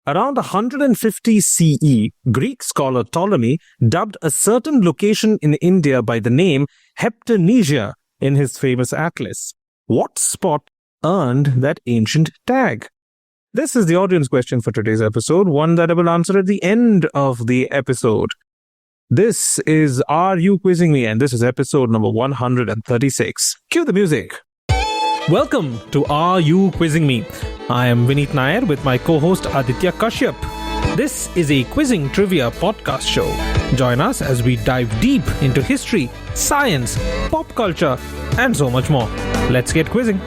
Around 150 CE, Greek scholar Ptolemy dubbed a certain location in India by the name Heptanesia in his famous atlas. What spot earned that ancient tag? This is the audience question for today's episode, one that I will answer at the end of the episode. This is Are You Quizzing Me? And this is episode number 136. Cue the music. Welcome to Are You Quizzing Me? I am Vineet Nair with my co-host Aditya Kashyap. This is a quizzing trivia podcast show. Join us as we dive deep into history, science, pop culture, and so much more. Let's get quizzing.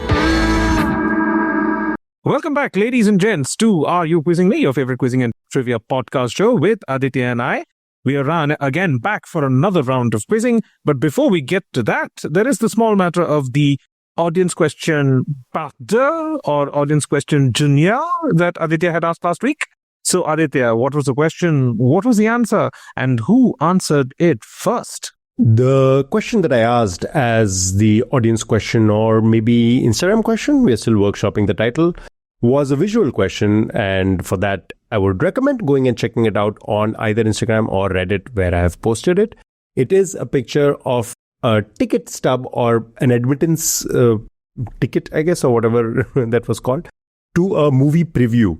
Welcome back, ladies and gents, to Are You Quizzing Me? Your favorite quizzing and trivia podcast show with Aditya and I. We are again back for another round of quizzing. But before we get to that, there is the small matter of the audience question Partner or audience question Junior that Aditya had asked last week. So Aditya, what was the question? What was the answer? And who answered it first? The question that I asked as the audience question, or maybe Instagram question, we are still workshopping the title, was a visual question. And for that, I would recommend going and checking it out on either Instagram or Reddit, where I have posted it. It is a picture of a ticket stub or an admittance ticket, I guess, or whatever that was called, to a movie preview.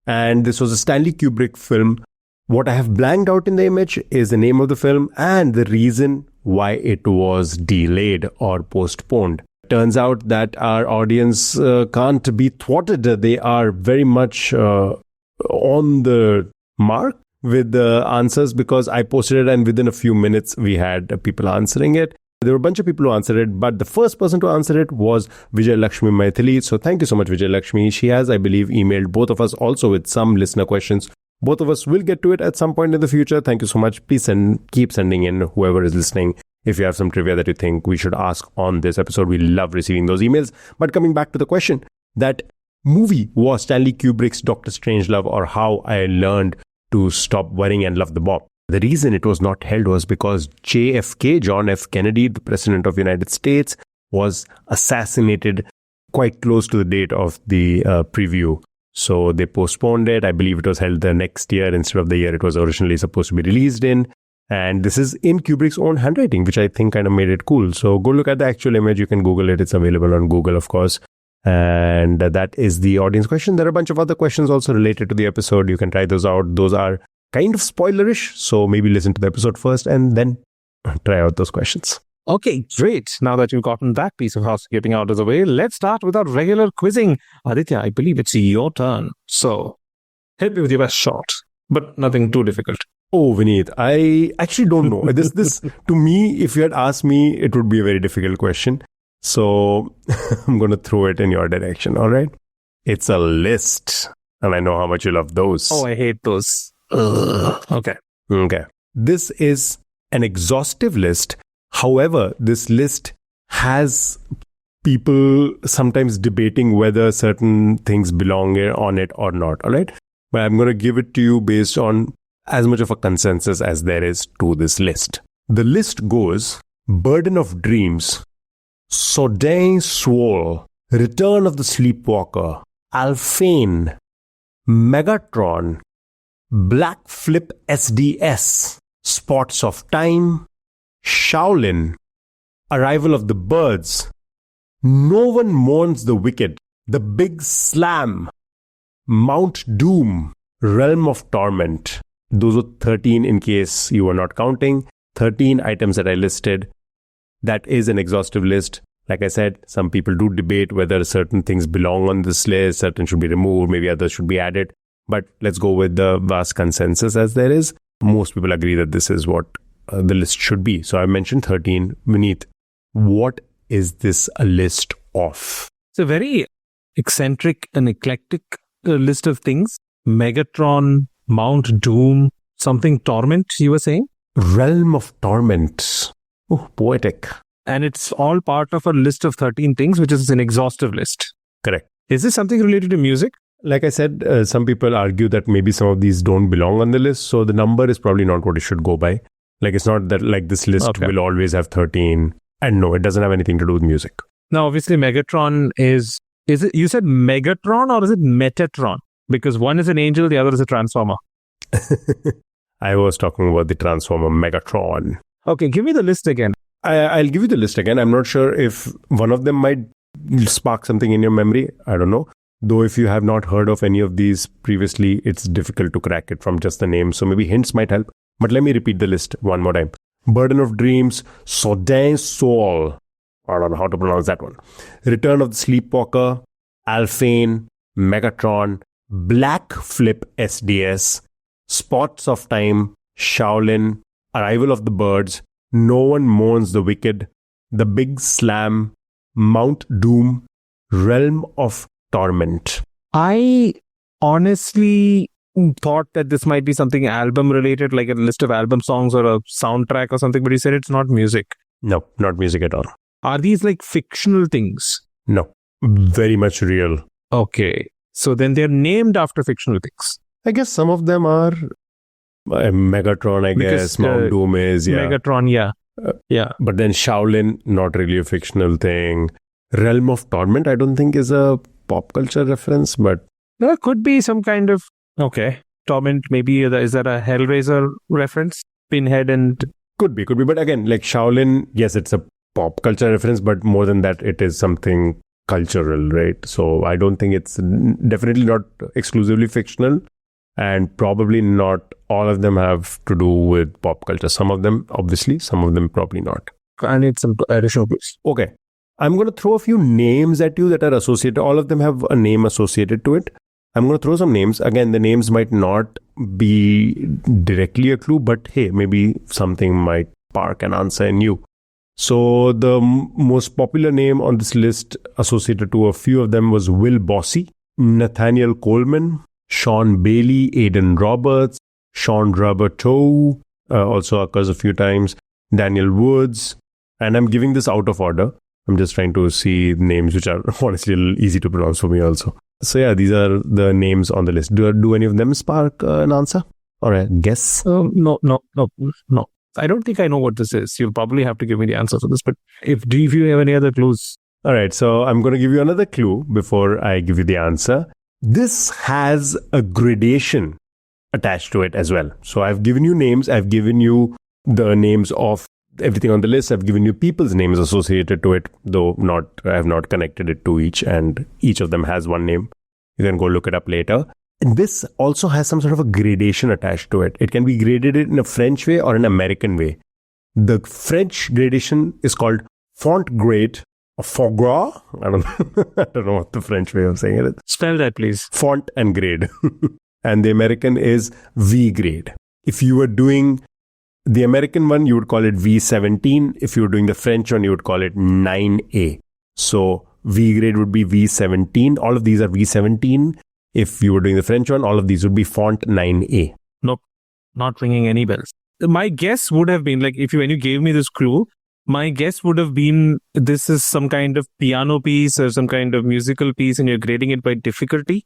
And this was a Stanley Kubrick film. What I have blanked out in the image is the name of the film and the reason why it was delayed or postponed. Turns out that our audience can't be thwarted. They are very much on the mark with the answers, because I posted it and within a few minutes we had people answering it. There were a bunch of people who answered it, but the first person to answer it was Vijay Lakshmi Maithili. So thank you so much, Vijay Lakshmi. She has, I believe, emailed both of us also with some listener questions. Both of us will get to it at some point in the future. Thank you so much. Please keep sending in, whoever is listening. If you have some trivia that you think we should ask on this episode, we love receiving those emails. But coming back to the question, that movie was Stanley Kubrick's Dr. Strangelove, or How I Learned to Stop Worrying and Love the Bomb. The reason it was not held was because JFK, John F. Kennedy, the President of the United States, was assassinated quite close to the date of the preview. So they postponed it. I believe it was held the next year instead of the year it was originally supposed to be released in. And this is in Kubrick's own handwriting, which I think kind of made it cool. So go look at the actual image. You can Google it. It's available on Google, of course. And that is the audience question. There are a bunch of other questions also related to the episode. You can try those out. Those are kind of spoilerish. So maybe listen to the episode first and then try out those questions. Okay, great. Now that you've gotten that piece of housekeeping out of the way, let's start with our regular quizzing. Aditya, I believe it's your turn. So hit me with your best shot, but nothing too difficult. Oh, Vineet, I actually don't know. This to me, if you had asked me, it would be a very difficult question. So I'm going to throw it in your direction. All right. It's a list. And I know how much you love those. Oh, I hate those. Okay. This is an exhaustive list. However, this list has people sometimes debating whether certain things belong on it or not. All right. But I'm going to give it to you based on as much of a consensus as there is to this list. The list goes: Burden of Dreams, Sodain Swole, Return of the Sleepwalker, Alphane, Megatron, Black Flip SDS, Spots of Time, Shaolin, Arrival of the Birds, No One Mourns the Wicked, The Big Slam, Mount Doom, Realm of Torment. Those were 13 in case you were not counting. 13 items that I listed. That is an exhaustive list. Like I said, some people do debate whether certain things belong on this list, certain should be removed, maybe others should be added. But let's go with the vast consensus as there is. Most people agree that this is what the list should be. So I mentioned 13. Vineet, what is this a list of? It's a very eccentric and eclectic list of things. Megatron, Mount Doom, something Torment, you were saying? Realm of Torment. Oh, poetic. And it's all part of a list of 13 things, which is an exhaustive list. Correct. Is this something related to music? Like I said, some people argue that maybe some of these don't belong on the list. So the number is probably not what it should go by. Like it's not that like this list will always have 13. And no, it doesn't have anything to do with music. Now, obviously, Megatron is it, you said Megatron or is it Metatron? Because one is an angel, the other is a transformer. I was talking about the Transformer Megatron. Okay, give me the list again. I'll give you the list again. I'm not sure if one of them might spark something in your memory. I don't know. Though if you have not heard of any of these previously, it's difficult to crack it from just the name. So maybe hints might help. But let me repeat the list one more time. Burden of Dreams, Soudain Soul. I don't know how to pronounce that one. Return of the Sleepwalker, Alphane, Megatron, Black Flip SDS, Spots of Time, Shaolin, Arrival of the Birds, No One Mourns the Wicked, The Big Slam, Mount Doom, Realm of Torment. I honestly thought that this might be something album related, like a list of album songs or a soundtrack or something, but you said it's not music. No, not music at all. Are these like fictional things? No, very much real. Okay. So then they're named after fictional things. I guess some of them are Megatron, I guess. Mount Doom is, yeah. Megatron, yeah. Yeah. But then Shaolin, not really a fictional thing. Realm of Torment, I don't think is a pop culture reference, but... No, it could be some kind of... Okay. Torment, maybe, is that a Hellraiser reference? Pinhead and... Could be. But again, like Shaolin, yes, it's a pop culture reference, but more than that, it is something cultural, right? So I don't think it's definitely not exclusively fictional, and probably not all of them have to do with pop culture. Some of them, obviously, some of them probably not. I need some additional clues. Okay. I'm going to throw a few names at you that are associated. All of them have a name associated to it. I'm going to throw some names. Again, the names might not be directly a clue, but hey, maybe something might spark an answer in you. So the most popular name on this list associated to a few of them was Will Bossy, Nathaniel Coleman, Sean Bailey, Aidan Roberts, Sean Roberto, also occurs a few times, Daniel Woods, and I'm giving this out of order. I'm just trying to see names which are honestly a little easy to pronounce for me also. So yeah, these are the names on the list. Do any of them spark an answer or a guess? No. I don't think I know what this is. You'll probably have to give me the answer for this. But if you have any other clues? All right, so I'm going to give you another clue before I give you the answer. This has a gradation attached to it as well. So I've given you names. I've given you the names of everything on the list. I've given you people's names associated to it, though I have not connected it to each, and each of them has one name. You can go look it up later. And this also has some sort of a gradation attached to it. It can be graded in a French way or an American way. The French gradation is called font grade or foie gras. I don't know what the French way of saying it is. Spell that, please. Font and grade. And the American is V grade. If you were doing the American one, you would call it V17. If you were doing the French one, you would call it 9A. So V grade would be V17. All of these are V17. If you were doing the French one, all of these would be font 9A. Nope, not ringing any bells. My guess would have been, like, when you gave me this clue, my guess would have been this is some kind of piano piece or some kind of musical piece and you're grading it by difficulty.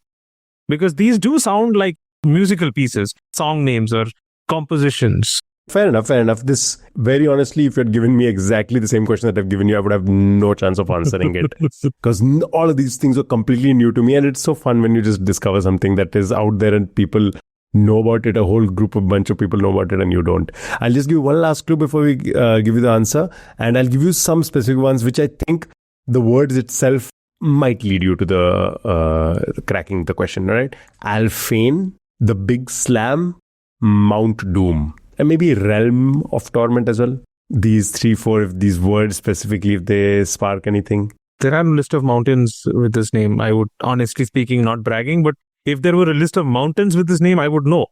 Because these do sound like musical pieces, song names or compositions. Fair enough. This, very honestly, if you had given me exactly the same question that I've given you, I would have no chance of answering it. Because all of these things are completely new to me. And it's so fun when you just discover something that is out there and people know about it. A whole bunch of people know about it and you don't. I'll just give you one last clue before we give you the answer. And I'll give you some specific ones which I think the words itself might lead you to the cracking the question. All right. Alphane, The Big Slam, Mount Doom. And maybe Realm of Torment as well. These 3-4, if these words specifically, if they spark anything. There are a list of mountains with this name. I would, honestly speaking, not bragging, but if there were a list of mountains with this name, I would know.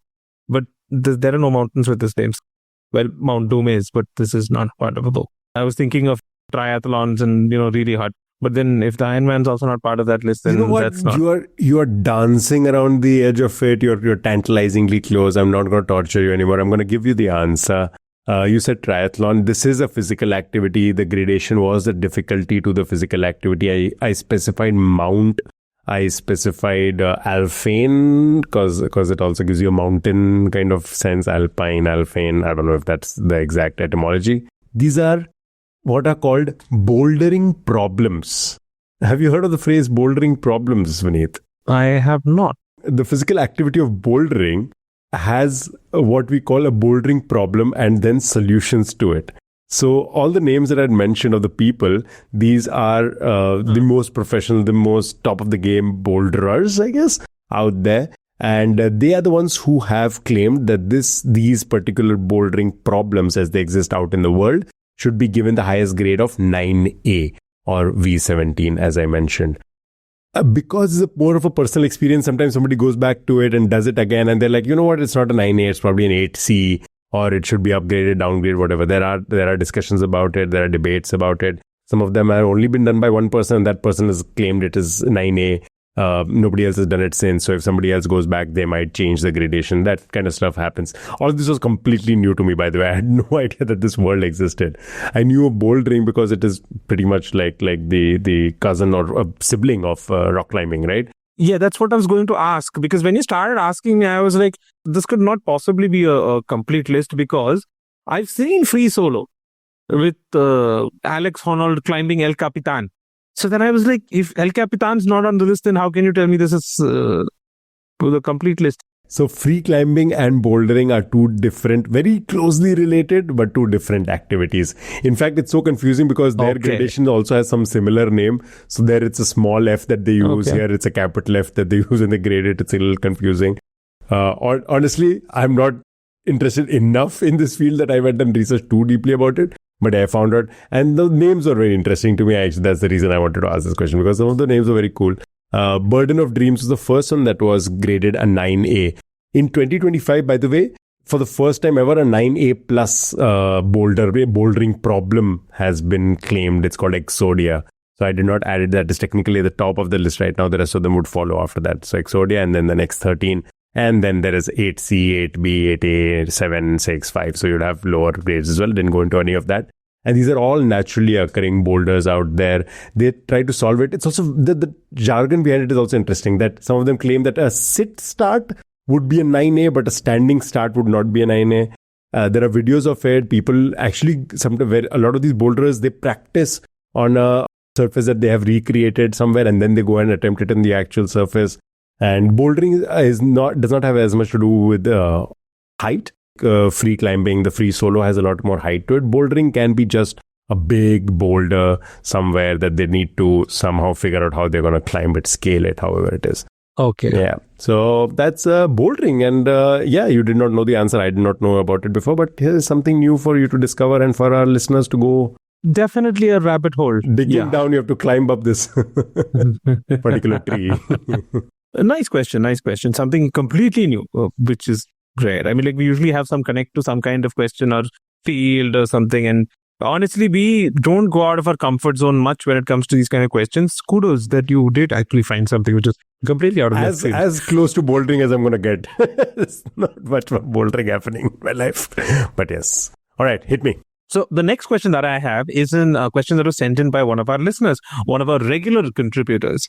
But there are no mountains with this name. Well, Mount Doom is, but this is not part of a book. I was thinking of triathlons and, really hard. But then if the Iron Man's also not part of that list, then that's not. You are dancing around the edge of it. You're tantalizingly close. I'm not going to torture you anymore. I'm going to give you the answer. You said triathlon. This is a physical activity. The gradation was the difficulty to the physical activity. I specified mount. I specified Alphane because it also gives you a mountain kind of sense. Alpine, Alphane. I don't know if that's the exact etymology. These are what are called bouldering problems. Have you heard of the phrase bouldering problems, Vineet? I have not. the physical activity of bouldering has what we call a bouldering problem and then solutions to it. So all the names that I had mentioned of the people, these are the most professional, the most top of the game boulderers, I guess, out there. And they are the ones who have claimed that these particular bouldering problems as they exist out in the world should be given the highest grade of 9A or V17, as I mentioned. Because it's more of a personal experience, sometimes somebody goes back to it and does it again, and they're like, you know what, it's not a 9A, it's probably an 8C, or it should be upgraded, downgraded, whatever. There are discussions about it, there are debates about it. Some of them have only been done by one person, and that person has claimed it is 9A. Nobody else has done it since. So if somebody else goes back, they might change the gradation. That kind of stuff happens. All of this was completely new to me, by the way. I had no idea that this world existed. I knew of bouldering because it is pretty much like the cousin or a sibling of rock climbing, right? Yeah, that's what I was going to ask. Because when you started asking me, I was like, this could not possibly be a complete list, because I've seen Free Solo with Alex Honnold climbing El Capitan. So then I was like, if El Capitan's not on the list, then how can you tell me this is the complete list? So free climbing and bouldering are two different, very closely related, but two different activities. In fact, it's so confusing because their gradation also has some similar name. So there it's a small F that they use. Here it's a capital F that they use when they grade it. It's a little confusing. Honestly, I'm not interested enough in this field that I went and researched too deeply about it. But I found out, and the names are very interesting to me. Actually, that's the reason I wanted to ask this question, because some of the names are very cool. Burden of Dreams was the first one that was graded a 9A. In 2025, by the way, for the first time ever, a 9A plus bouldering problem has been claimed. It's called Exodia. So I did not add it. That is technically the top of the list right now. The rest of them would follow after that. So Exodia, and then the next 13. And then there is 8C, 8B, 8A, 7, 6, 5. So you'd have lower grades as well. Didn't go into any of that. And these are all naturally occurring boulders out there. They try to solve it. It's also, the jargon behind it is also interesting, that some of them claim that a sit start would be a 9A, but a standing start would not be a 9A. There are videos of it. People actually, a lot of these boulders, they practice on a surface that they have recreated somewhere, and then they go and attempt it on the actual surface. And bouldering does not have as much to do with height. Free climbing, the free solo has a lot more height to it. Bouldering can be just a big boulder somewhere that they need to somehow figure out how they're going to climb it, scale it, however it is. Okay. Yeah. So that's bouldering. And you did not know the answer. I did not know about it before. But here's something new for you to discover and for our listeners to go. Definitely a rabbit hole. Digging down, you have to climb up this particular tree. Nice question. Something completely new, which is rare. I mean, like, we usually have some connect to some kind of question or field or something. And honestly, we don't go out of our comfort zone much when it comes to these kind of questions. Kudos that you did actually find something which is completely out of left field. As close to bouldering as I'm going to get. There's not much more bouldering happening in my life. But yes. All right, hit me. So the next question that I have is a question that was sent in by one of our listeners, one of our regular contributors.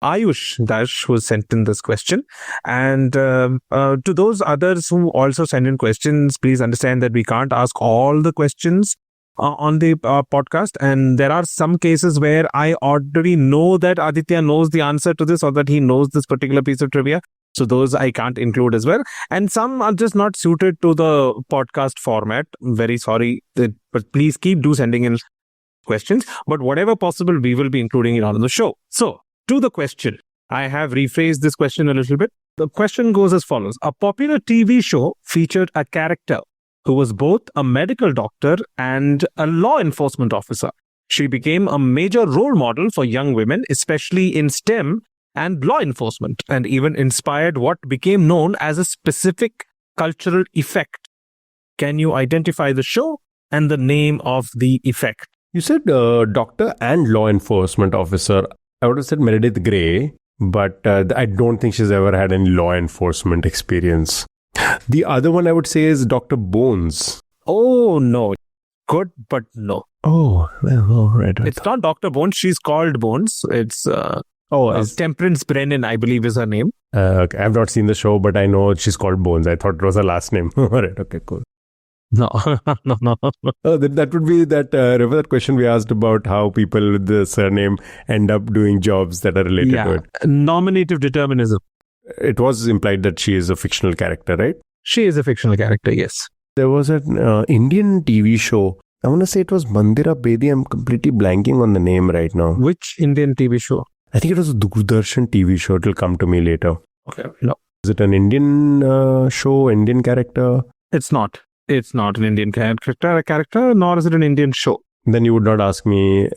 Ayush Dash was sent in this question, and to those others who also send in questions, please understand that we can't ask all the questions on the podcast, and there are some cases where I already know that Aditya knows the answer to this, or that he knows this particular piece of trivia, so those I can't include as well, and some are just not suited to the podcast format. Very sorry, but please keep sending in questions, but whatever possible, we will be including it on the show. So to the question, I have rephrased this question a little bit. The question goes as follows. A popular TV show featured a character who was both a medical doctor and a law enforcement officer. She became a major role model for young women, especially in STEM and law enforcement, and even inspired what became known as a specific cultural effect. Can you identify the show and the name of the effect? You said doctor and law enforcement officer. I would have said Meredith Grey, but I don't think she's ever had any law enforcement experience. The other one I would say is Dr. Bones. Oh, no. Good, but no. Oh, well, all right. It's not Dr. Bones. She's called Bones. It's Temperance Brennan, I believe is her name. Okay. I've not seen the show, but I know she's called Bones. I thought it was her last name. All right. Okay, cool. No. Oh, that would be that. Remember that question we asked about how people with the surname end up doing jobs that are related to it? Nominative determinism. it was implied that she is a fictional character, right? She is a fictional character, yes. There was an Indian TV show. I want to say it was Mandira Bedi. I'm completely blanking on the name right now. Which Indian TV show? I think it was a Doordarshan TV show. It'll come to me later. Okay, no. Is it an Indian show, Indian character? It's not. It's not an Indian character, nor is it an Indian show. Then you would not ask me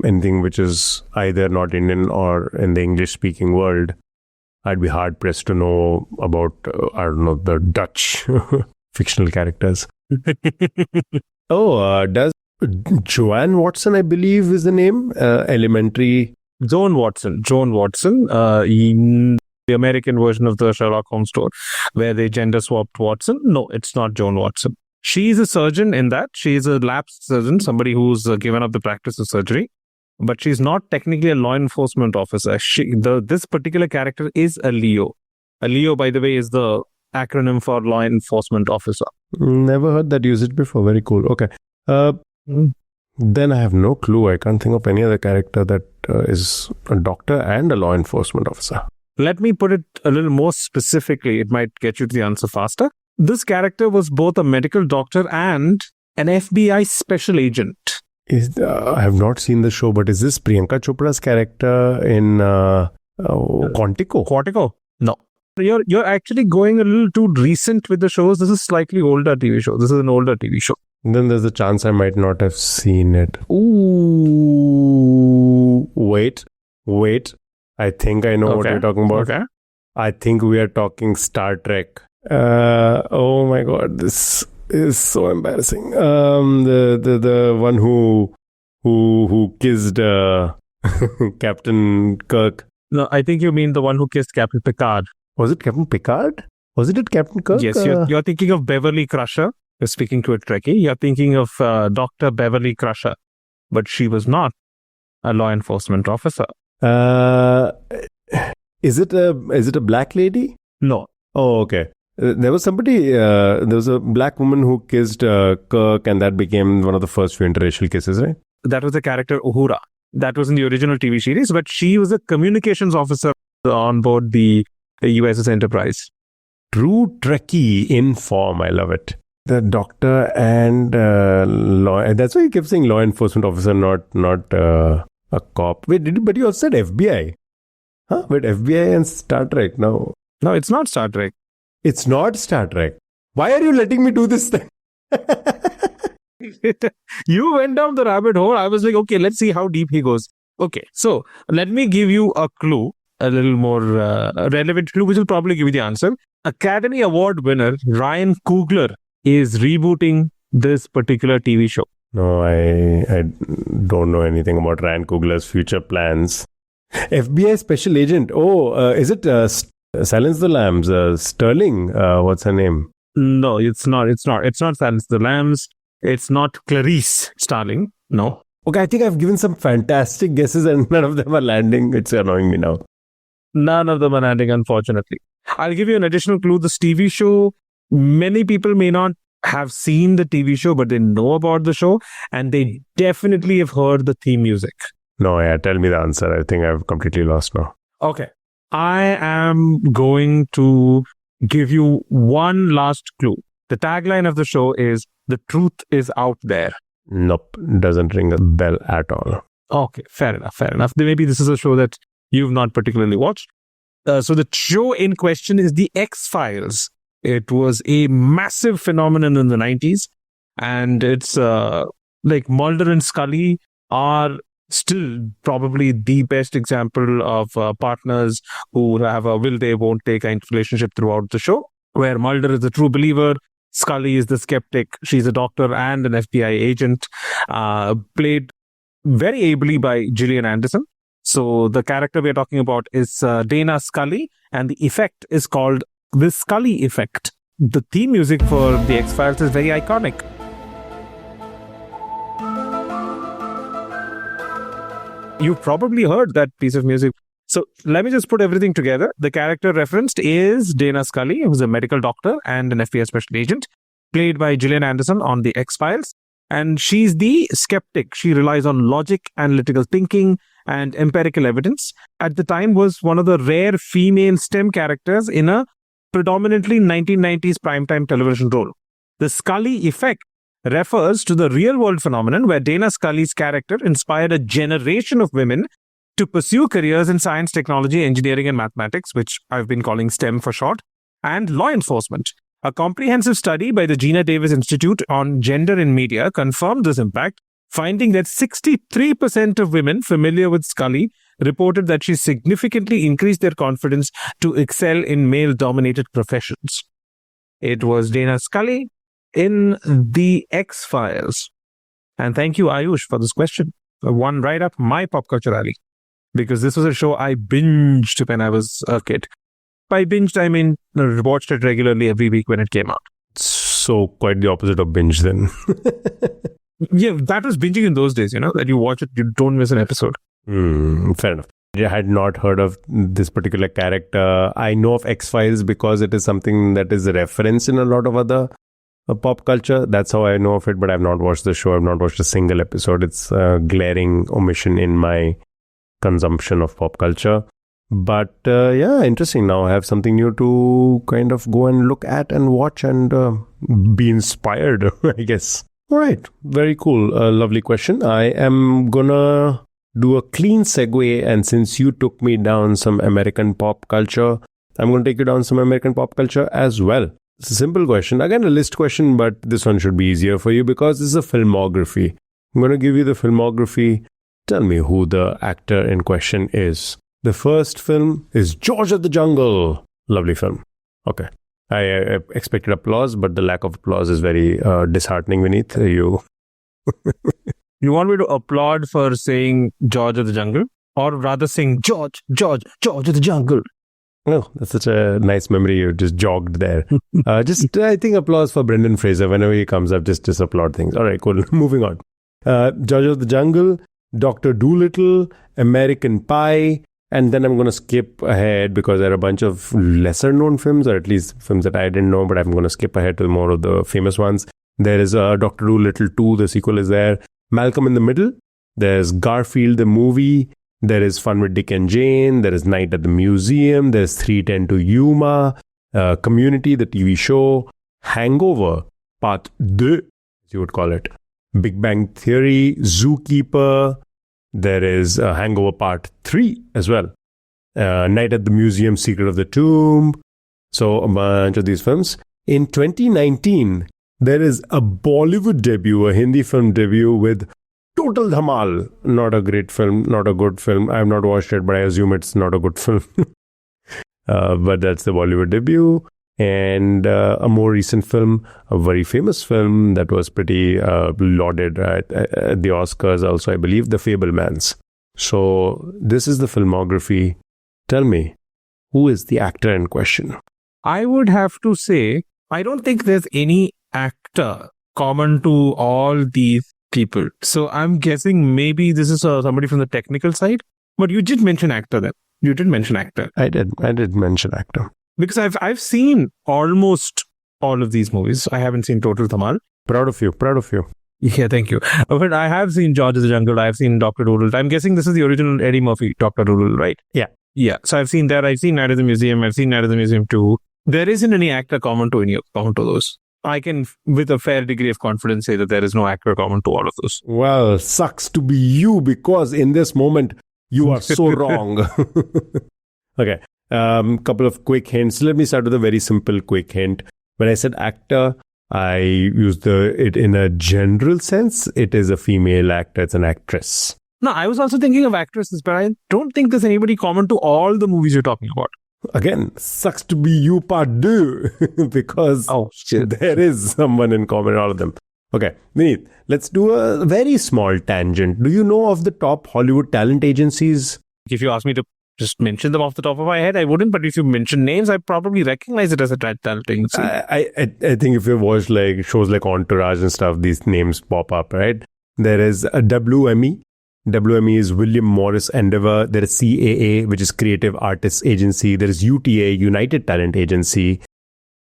anything which is either not Indian or in the English-speaking world. I'd be hard-pressed to know about, I don't know, the Dutch fictional characters. Does Joanne Watson, I believe, is the name? Elementary. Joan Watson. In the American version of the Sherlock Holmes story, where they gender swapped Watson. No, it's not Joan Watson. She's a surgeon in that. She's a lapsed surgeon, somebody who's given up the practice of surgery. But she's not technically a law enforcement officer. This particular character is a Leo. A Leo, by the way, is the acronym for law enforcement officer. Never heard that usage before. Very cool. Okay. Then I have no clue. I can't think of any other character that is a doctor and a law enforcement officer. Let me put it a little more specifically. It might get you to the answer faster. This character was both a medical doctor and an FBI special agent. I have not seen the show, but is this Priyanka Chopra's character in Quantico? Quantico? No. You're actually going a little too recent with the shows. This is slightly older TV show. This is an older TV show. Then there's a chance I might not have seen it. Ooh. Wait. I think I know what you're talking about. Okay. I think we are talking Star Trek. Oh my God, this is so embarrassing. The one who kissed Captain Kirk. No, I think you mean the one who kissed Captain Picard. Was it Captain Picard? Was it Captain Kirk? Yes, you're thinking of Beverly Crusher. You're speaking to a Trekkie. You're thinking of Dr. Beverly Crusher. But she was not a law enforcement officer. Is it a black lady? No. Oh, okay. There was somebody, there was a black woman who kissed Kirk, and that became one of the first few interracial kisses, right? That was the character Uhura. That was in the original TV series, but she was a communications officer on board the USS Enterprise. True Trekkie in form. I love it. The doctor and law. That's why you kept saying law enforcement officer, not a cop. Wait, but you also said FBI. Huh? Wait, FBI and Star Trek. No, it's not Star Trek. It's not Star Trek. Why are you letting me do this thing? You went down the rabbit hole. I was like, okay, let's see how deep he goes. Okay, so let me give you a clue, a little more relevant clue, which will probably give you the answer. Academy Award winner Ryan Coogler is rebooting this particular TV show. No, I don't know anything about Ryan Coogler's future plans. FBI special agent. Oh, is it Silence the Lambs? Sterling? What's her name? No, it's not. It's not Silence the Lambs. It's not Clarice Starling. No. Okay, I think I've given some fantastic guesses and none of them are landing. It's annoying me now. None of them are landing, unfortunately. I'll give you an additional clue. This TV show, many people may not have seen the TV show, but they know about the show and they definitely have heard the theme music. No, yeah, tell me the answer. I think I've completely lost now. Okay. I am going to give you one last clue. The tagline of the show is, "The truth is out there." Nope, doesn't ring a bell at all. Okay, fair enough. Maybe this is a show that you've not particularly watched. So the show in question is The X-Files. It was a massive phenomenon in the 90s. And it's like Mulder and Scully are still probably the best example of partners who have a will they, won't they kind of relationship throughout the show, where Mulder is the true believer, Scully is the skeptic. She's a doctor and an FBI agent, played very ably by Gillian Anderson. So the character we're talking about is Dana Scully, and the effect is called the Scully effect. The theme music for The X-Files is very iconic. You've probably heard that piece of music. So let me just put everything together. The character referenced is Dana Scully, who's a medical doctor and an FBI special agent, played by Gillian Anderson on The X-Files. And she's the skeptic. She relies on logic, analytical thinking, and empirical evidence. At the time, was one of the rare female STEM characters in a predominantly 1990s primetime television role. The Scully effect refers to the real-world phenomenon where Dana Scully's character inspired a generation of women to pursue careers in science, technology, engineering, and mathematics, which I've been calling STEM for short, and law enforcement. A comprehensive study by the Gina Davis Institute on Gender in Media confirmed this impact, finding that 63% of women familiar with Scully reported that she significantly increased their confidence to excel in male-dominated professions. It was Dana Scully in The X-Files. And thank you, Ayush, for this question. One right up my pop culture alley. Because this was a show I binged when I was a kid. By binged, I mean watched it regularly every week when it came out. So quite the opposite of binge then. Yeah, that was binging in those days, that you watch it, you don't miss an episode. Fair enough. I had not heard of this particular character. I know of X-Files because it is something that is referenced in a lot of other pop culture. That's how I know of it, but I've not watched the show. I've not watched a single episode. It's a glaring omission in my consumption of pop culture. But yeah, interesting. Now I have something new to kind of go and look at and watch and be inspired, I guess. All right. Very cool. Lovely question. I am gonna do a clean segue, and since you took me down some American pop culture, I'm going to take you down some American pop culture as well. It's a simple question. Again, a list question, but this one should be easier for you because this is a filmography. I'm going to give you the filmography. Tell me who the actor in question is. The first film is George of the Jungle. Lovely film. Okay. I expected applause, but the lack of applause is very disheartening, Vineet. You want me to applaud for saying George of the Jungle? Or rather sing George of the Jungle? Oh, that's such a nice memory you just jogged there. I think applause for Brendan Fraser. Whenever he comes up, just applaud things. All right, cool. Moving on. George of the Jungle, Dr. Dolittle, American Pie, and then I'm going to skip ahead because there are a bunch of lesser known films, or at least films that I didn't know, but I'm going to skip ahead to more of the famous ones. There is Dr. Dolittle 2, the sequel is there. Malcolm in the Middle. There's Garfield the movie. There is Fun with Dick and Jane. There is Night at the Museum. There's 3:10 to Yuma. Community, the TV show. Hangover, Part 2, as you would call it. Big Bang Theory, Zookeeper. There is Hangover Part 3 as well. Night at the Museum, Secret of the Tomb. So a bunch of these films. In 2019, there is a Bollywood debut, a Hindi film debut with Total Dhamal. Not a great film, not a good film. I have not watched it, but I assume it's not a good film. But that's the Bollywood debut. And a more recent film, a very famous film that was pretty lauded at the Oscars also, I believe, The Fabelmans. So this is the filmography. Tell me, who is the actor in question? I would have to say, I don't think there's any actor common to all these people. So I'm guessing maybe this is somebody from the technical side. But you did mention actor then. You did mention actor. I did mention actor. Because I've seen almost all of these movies. I haven't seen Total Dhamal. Proud of you. Yeah, thank you. But I have seen George of the Jungle. I've seen Dr. Dolittle. I'm guessing this is the original Eddie Murphy, Dr. Dolittle, right? Yeah. Yeah. So I've seen that. I've seen Night at the Museum. I've seen Night at the Museum 2. There isn't any actor common to those. I can, with a fair degree of confidence, say that there is no actor common to all of those. Well, sucks to be you because in this moment, you are so wrong. Okay. Couple of quick hints. Let me start with a very simple quick hint. When I said actor, I used it in a general sense. It is a female actor. It's an actress. No, I was also thinking of actresses, but I don't think there's anybody common to all the movies you're talking about. Again, sucks to be you part 2 because there is someone in common in all of them. Okay, Vineet, let's do a very small tangent. Do you know of the top Hollywood talent agencies? If you ask me to just mention them off the top of my head, I wouldn't. But if you mention names, I probably recognize it as a talent agency. I think if you've watched like shows like Entourage and stuff, these names pop up, right? There is a WME. WME is William Morris Endeavor. There is CAA, which is Creative Artists Agency. There is UTA, United Talent Agency.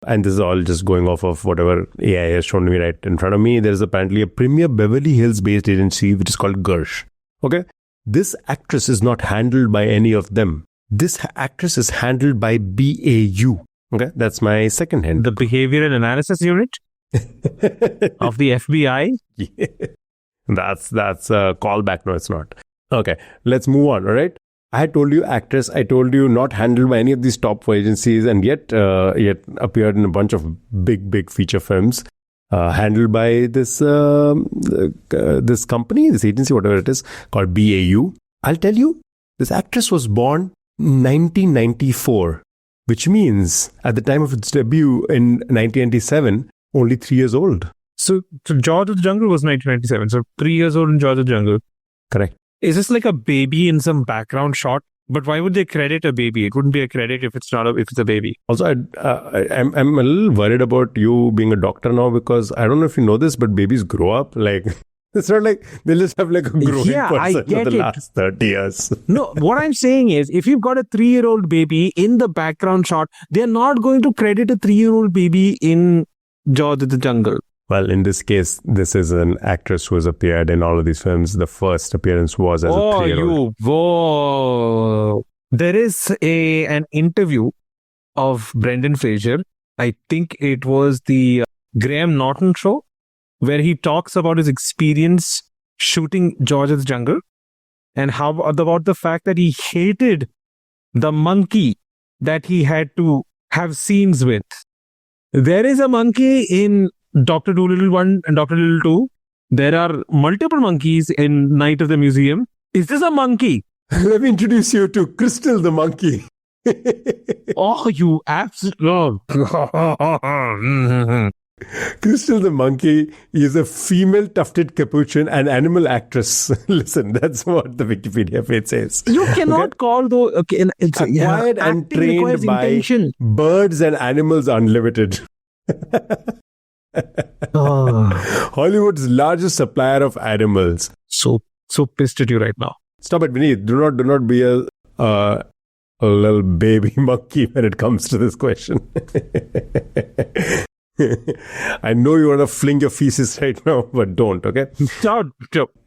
And this is all just going off of whatever AI has shown me right in front of me. There is apparently a premier Beverly Hills based agency, which is called Gersh. Okay. this actress is not handled by any of them. This actress is handled by BAU. Okay, that's my second hint. The Behavioral Analysis Unit of the FBI. Yeah. That's a callback. No, it's not. Okay, let's move on. All right. I had told you actress. I told you not handled by any of these top four agencies, and yet appeared in a bunch of big feature films. Handled by this company, this agency, whatever it is, called BAU. I'll tell you, this actress was born 1994, which means at the time of its debut in 1997, only 3 years old. So George of the Jungle was 1997. So 3 years old in George of the Jungle. Correct. Is this like a baby in some background shot? But why would they credit a baby? It wouldn't be a credit if it's a baby. Also, I'm a little worried about you being a doctor now, because I don't know if you know this, but babies grow up. Like, it's not like they'll just have like a growing person for the last 30 years. No, what I'm saying is, if you've got a 3-year-old baby in the background shot, they're not going to credit a 3-year-old baby in George of the Jungle. Well, in this case, this is an actress who has appeared in all of these films. The first appearance was as a 3-year-old. Whoa. There is an interview of Brendan Fraser. I think it was the Graham Norton show, where he talks about his experience shooting George of the Jungle and how about the fact that he hated the monkey that he had to have scenes with. There is a monkey in Dr. Dolittle 1 and Dr. Dolittle 2. There are multiple monkeys in Night of the Museum. Is this a monkey? Let me introduce you to Crystal the monkey. Oh, you absolute... Crystal the monkey is a female tufted capuchin and animal actress. Listen, that's what the Wikipedia page says. You cannot call though... Okay, it's acquired and trained by Birds and Animals Unlimited. Hollywood's largest supplier of animals. So pissed at you right now. Stop it, Vineet. Do not be a little baby monkey when it comes to this question. I know you want to fling your feces right now, but don't, okay? Stop.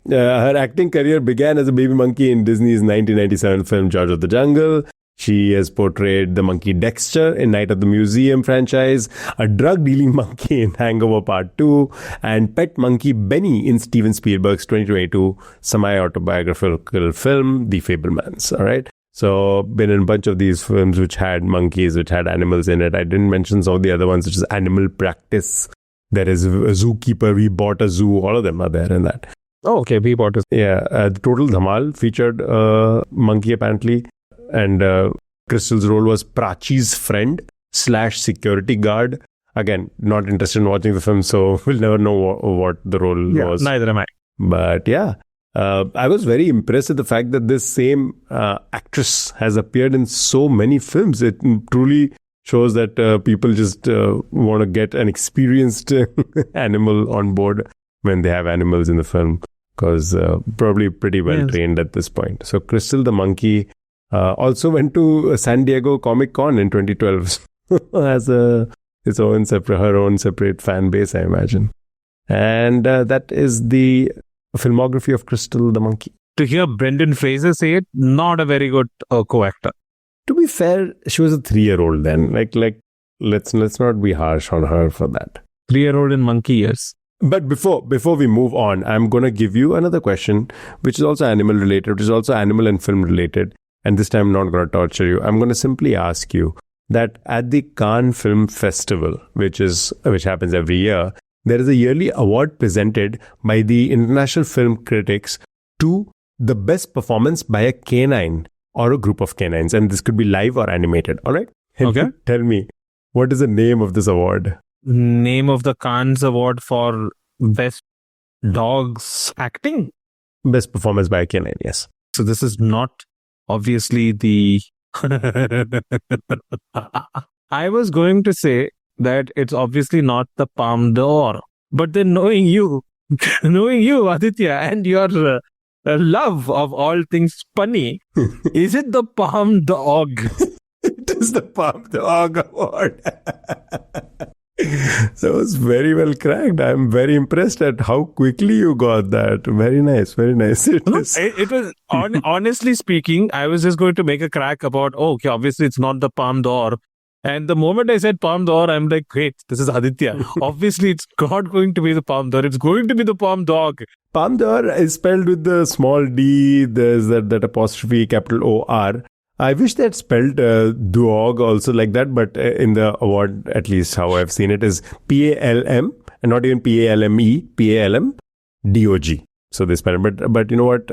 Her acting career began as a baby monkey in Disney's 1997 film George of the Jungle. She has portrayed the monkey Dexter in Night of the Museum franchise, a drug-dealing monkey in Hangover Part 2, and pet monkey Benny in Steven Spielberg's 2022 semi-autobiographical film, The Fabelmans. All right? So, been in a bunch of these films which had monkeys, which had animals in it. I didn't mention some of the other ones, which is Animal Practice. There is a Zookeeper, We Bought a Zoo. All of them are there in that. Oh, okay. We Bought a Zoo. Yeah. The Total Dhamal featured monkey apparently. And Crystal's role was Prachi's friend / security guard. Again, not interested in watching the film, so we'll never know what the role was. Neither am I. But yeah, I was very impressed with the fact that this same actress has appeared in so many films. It truly shows that people just want to get an experienced animal on board when they have animals in the film, because probably pretty well trained at this point. So Crystal the monkey also went to San Diego Comic Con in 2012 as her own separate fan base, I imagine. And that is the filmography of Crystal the monkey. To hear Brendan Fraser say it, not a very good co-actor. To be fair, she was a 3-year-old then. Like let's not be harsh on her for that. 3-year-old in monkey years. But before we move on, I'm going to give you another question, which is also animal related, which is also animal and film related. And this time I'm not going to torture you. I'm going to simply ask you that at the Cannes Film Festival, which happens every year, there is a yearly award presented by the International Film Critics to the best performance by a canine or a group of canines. And this could be live or animated. All right? Okay. Tell me, what is the name of this award? Name of the Cannes Award for Best Dogs Acting? Best performance by a canine, yes. So this is not obviously the... I was going to say that it's obviously not the Palme d'Or. But then knowing you, Aditya, and your love of all things punny, is it the Palme d'Or? It is the Palme d'Or award. That was very well cracked. I'm very impressed at how quickly you got that. Very nice, very nice. It was honestly speaking, I was just going to make a crack about, okay, obviously it's not the Palme d'Or. And the moment I said Palme d'Or, I'm like, wait, this is Aditya. Obviously, it's not going to be the Palme d'Or. It's going to be the Palme Dog. Palme d'Or is spelled with the small d. There's that apostrophe, capital O-R. I wish they had spelled dog also like that, but in the award, at least how I've seen it, is P-A-L-M, and not even P-A-L-M-E, P-A-L-M-D-O-G. So they spell it. But you know what?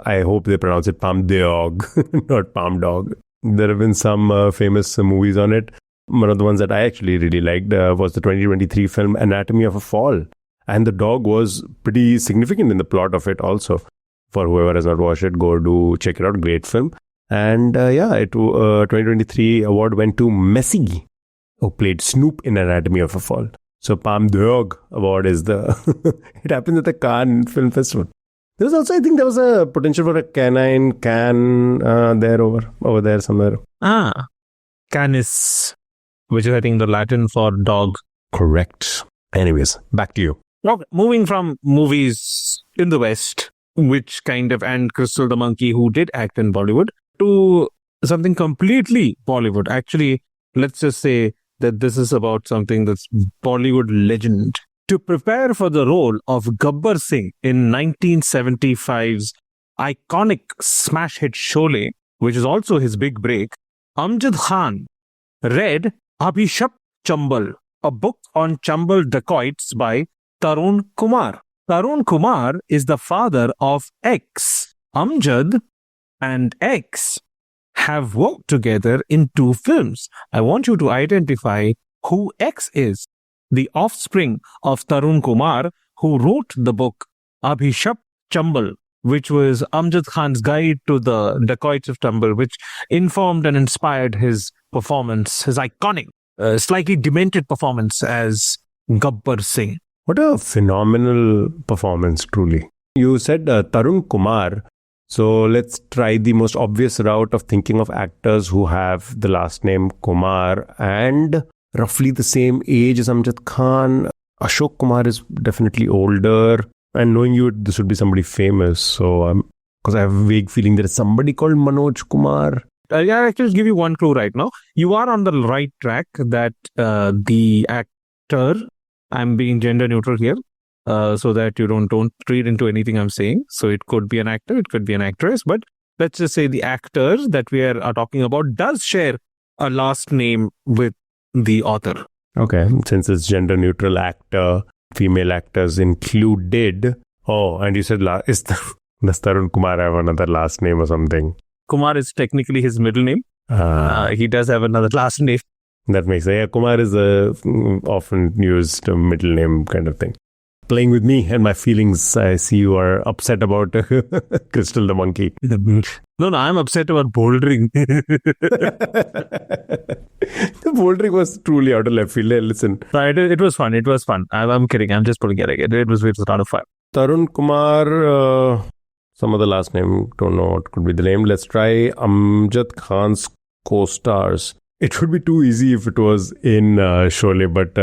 I hope they pronounce it Palme Dog, not Palme Dog. There have been some famous movies on it. One of the ones that I actually really liked was the 2023 film Anatomy of a Fall. And the dog was pretty significant in the plot of it also. For whoever has not watched it, go do check it out. Great film. And 2023 award went to Messi, who played Snoop in Anatomy of a Fall. So Palme Dog award is it happens at the Cannes Film Festival. There was also, I think there was a potential for a canine can there over there somewhere. Canis, which is I think the Latin for dog. Correct. Anyways, back to you. Okay, moving from movies in the West, which kind of, and Crystal the Monkey, who did act in Bollywood, to something completely Bollywood. Actually, let's just say that this is about something that's Bollywood legend. To prepare for the role of Gabbar Singh in 1975's iconic smash hit Sholay, which is also his big break, Amjad Khan read Abhisapto Chambal, a book on Chambal dacoits by Tarun Kumar. Tarun Kumar is the father of X. Amjad and X have worked together in 2 films. I want you to identify who X is. The offspring of Tarun Kumar, who wrote the book Abhisapto Chambal, which was Amjad Khan's guide to the dacoits of Chambal, which informed and inspired his performance, his iconic, slightly demented performance as Gabbar Singh. What a phenomenal performance, truly. You said Tarun Kumar. So let's try the most obvious route of thinking of actors who have the last name Kumar and roughly the same age as Amjad Khan. Ashok Kumar is definitely older. And knowing you, this would be somebody famous. So, because I have a vague feeling there is somebody called Manoj Kumar. I'll just give you one clue right now. You are on the right track that the actor, I'm being gender neutral here, so that you don't read into anything I'm saying. So it could be an actor, it could be an actress, but let's just say the actor that we are talking about does share a last name with the author. Okay, since it's gender neutral actor, female actors included. Oh, and you said does Tarun Kumar have another last name or something? Kumar is technically his middle name. He does have another last name. That makes sense. Yeah, Kumar is a often used middle name kind of thing. Playing with me and my feelings. I see you are upset about Crystal the Monkey. No, I'm upset about bouldering. The bouldering was truly out of left field. Listen. It was fun. It was fun. I'm kidding. I'm just putting it. It was a lot of fun. Tarun Kumar, some of the last name, don't know what could be the name. Let's try Amjad Khan's co-stars. It would be too easy if it was in Sholay, but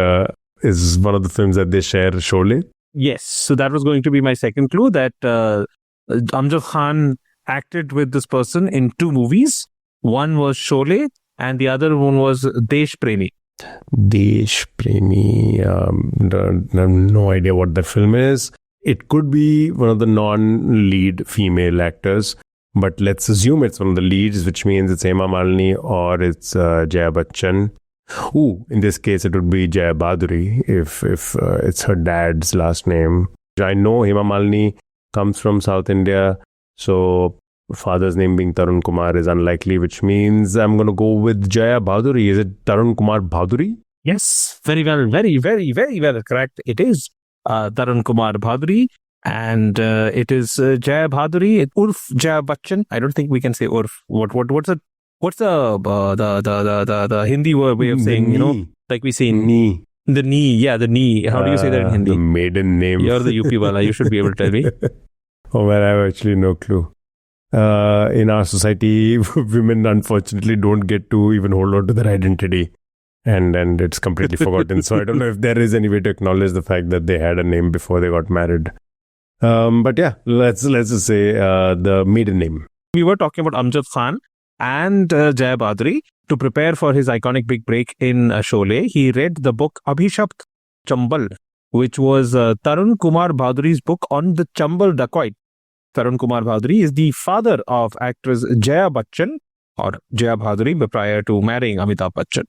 is one of the films that they share Sholay? Yes. So that was going to be my second clue, that Amjad Khan acted with this person in 2 movies. One was Sholay and the other one was Desh Premi. Desh Premi. I have no idea what that film is. It could be one of the non-lead female actors, but let's assume it's one of the leads, which means it's Hema Malini or it's Jaya Bachchan. Ooh, in this case, it would be Jaya Baduri if it's her dad's last name. I know Hema Malini comes from South India, so father's name being Tarun Kumar is unlikely, which means I'm going to go with Jaya Baduri. Is it Tarun Kumar Bhaduri? Yes, very well, very, very, very well correct. It is Tarun Kumar Bhaduri, and it is Jaya Bhaduri, Urf Jaya Bachchan. I don't think we can say Urf. What's the Hindi word way of saying, like we say Knee. The knee, yeah, the knee. How do you say that in Hindi? The maiden name. You're the UP wala. You should be able to tell me. Oh man, I have actually no clue. In our society, women unfortunately don't get to even hold on to their identity. and it's completely forgotten. So I don't know if there is any way to acknowledge the fact that they had a name before they got married. But yeah, let's just say the maiden name. We were talking about Amjad Khan and Jaya Badri. To prepare for his iconic big break in Sholay, he read the book Abhisapto Chambal, which was Tarun Kumar Bhaduri's book on the Chambal dacoit. Tarun Kumar Bhaduri is the father of actress Jaya Bachchan, or Jaya Bhaduri, prior to marrying Amitabh Bachchan.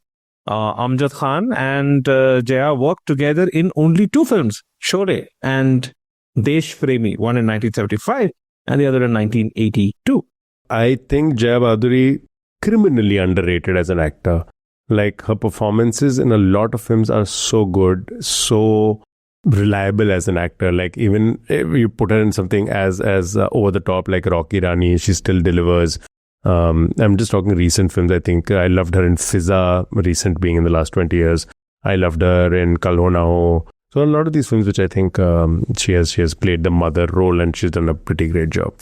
Amjad Khan and Jaya worked together in only 2 films, Sholay and Desh Premi, one in 1975 and the other in 1982. I think Jaya Bhaduri criminally underrated as an actor. Like, her performances in a lot of films are so good, so reliable as an actor. Like, even if you put her in something as over the top like Rocky Rani, she still delivers. I'm just talking recent films. I think I loved her in Fizza, recent being in the last 20 years. I loved her in Kal Ho Na Ho. So a lot of these films which I think she has played the mother role, and she's done a pretty great job.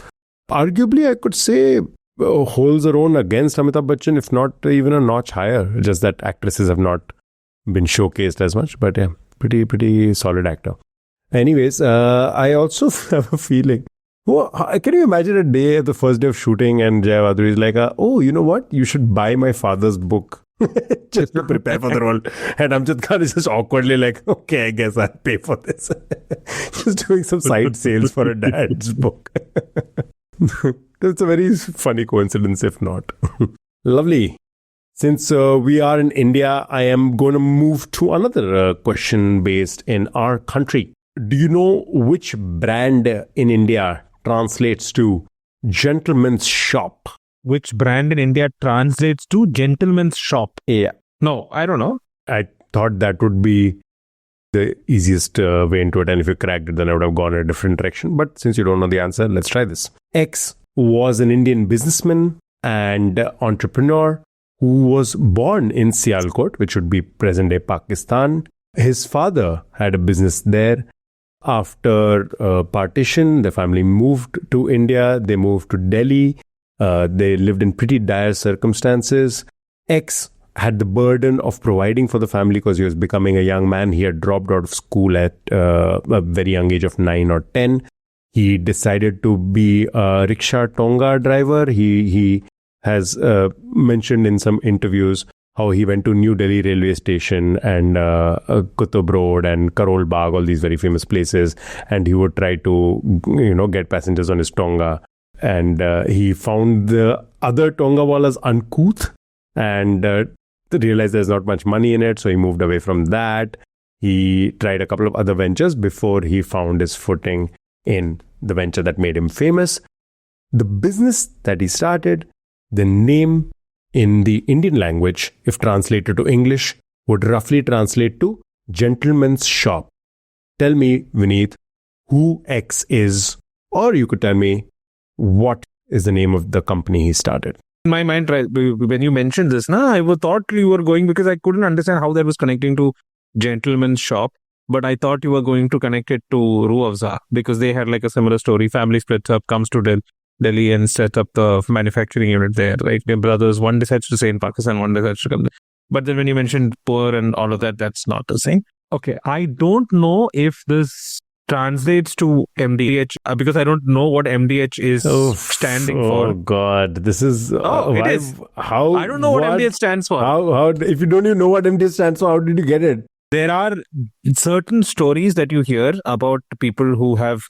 Arguably, I could say holds her own against Amitabh Bachchan, if not even a notch higher. Just that actresses have not been showcased as much. But yeah, pretty solid actor. Anyways, I also have a feeling. Well, can you imagine a day, the first day of shooting, and Jaya Bhaduri is like, oh, you know what? You should buy my father's book just to prepare for the role. And Amjad Khan is just awkwardly like, okay, I guess I'll pay for this. Just doing some side sales for a dad's book. It's a very funny coincidence, if not. Lovely. Since we are in India, I am going to move to another question based in our country. Do you know which brand in India translates to gentleman's shop? Which brand in India translates to gentleman's shop? Yeah. No, I don't know. I thought that would be the easiest way into it. And if you cracked it, then I would have gone in a different direction. But since you don't know the answer, let's try this. X was an Indian businessman and entrepreneur who was born in Sialkot, which would be present-day Pakistan. His father had a business there. After partition, the family moved to India. They moved to Delhi. They lived in pretty dire circumstances. X had the burden of providing for the family because he was becoming a young man. He had dropped out of school at a very young age of 9 or 10. He decided to be a rickshaw Tonga driver. He has mentioned in some interviews how he went to New Delhi railway station and Qutub Road and Karol Bagh, all these very famous places, and he would try to, get passengers on his Tonga. And he found the other Tonga wallahs uncouth and realized there's not much money in it, so he moved away from that. He tried a couple of other ventures before he found his footing in the venture that made him famous. The business that he started, the name in the Indian language, if translated to English, would roughly translate to gentleman's shop. Tell me, Vineet, who X is, or you could tell me what is the name of the company he started. In my mind, right, when you mentioned this, I thought you were going, because I couldn't understand how that was connecting to gentleman's shop, but I thought you were going to connect it to Ruh Afza, because they had like a similar story. Family splits up, comes to Delhi and set up the manufacturing unit there, right? Their brothers, one decides to stay in Pakistan, one decides to come there. But then when you mentioned poor and all of that, that's not the same. Okay, I don't know if this translates to MDH because I don't know what MDH is standing for. Oh God, this is it is. How I don't know what MDH stands for. How if you don't even know what MDH stands for, how did you get it? There are certain stories that you hear about people who have,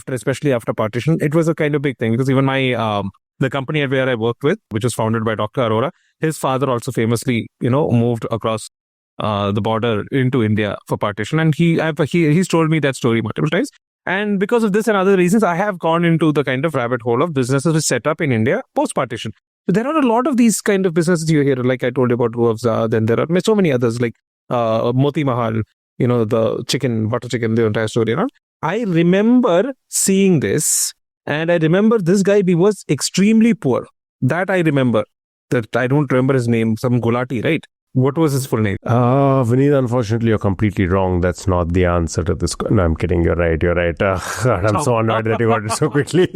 especially after partition, it was a kind of big thing, because even my the company where I worked with, which was founded by Dr. Arora, his father also famously, moved across the border into India for partition, and he's told me that story multiple times. And because of this and other reasons, I have gone into the kind of rabbit hole of businesses which set up in India post-partition. So there are a lot of these kind of businesses you hear, like I told you about Ruh Afza. Then there are so many others like Moti Mahal, the butter chicken, the entire story. I remember seeing this, and I remember this guy, he was extremely poor. That I remember. That I don't remember his name, some Gulati, right? What was his full name? Vineet, unfortunately, you're completely wrong. That's not the answer to this. No, I'm kidding. You're right. You're right. God, I'm so annoyed that you got it so quickly.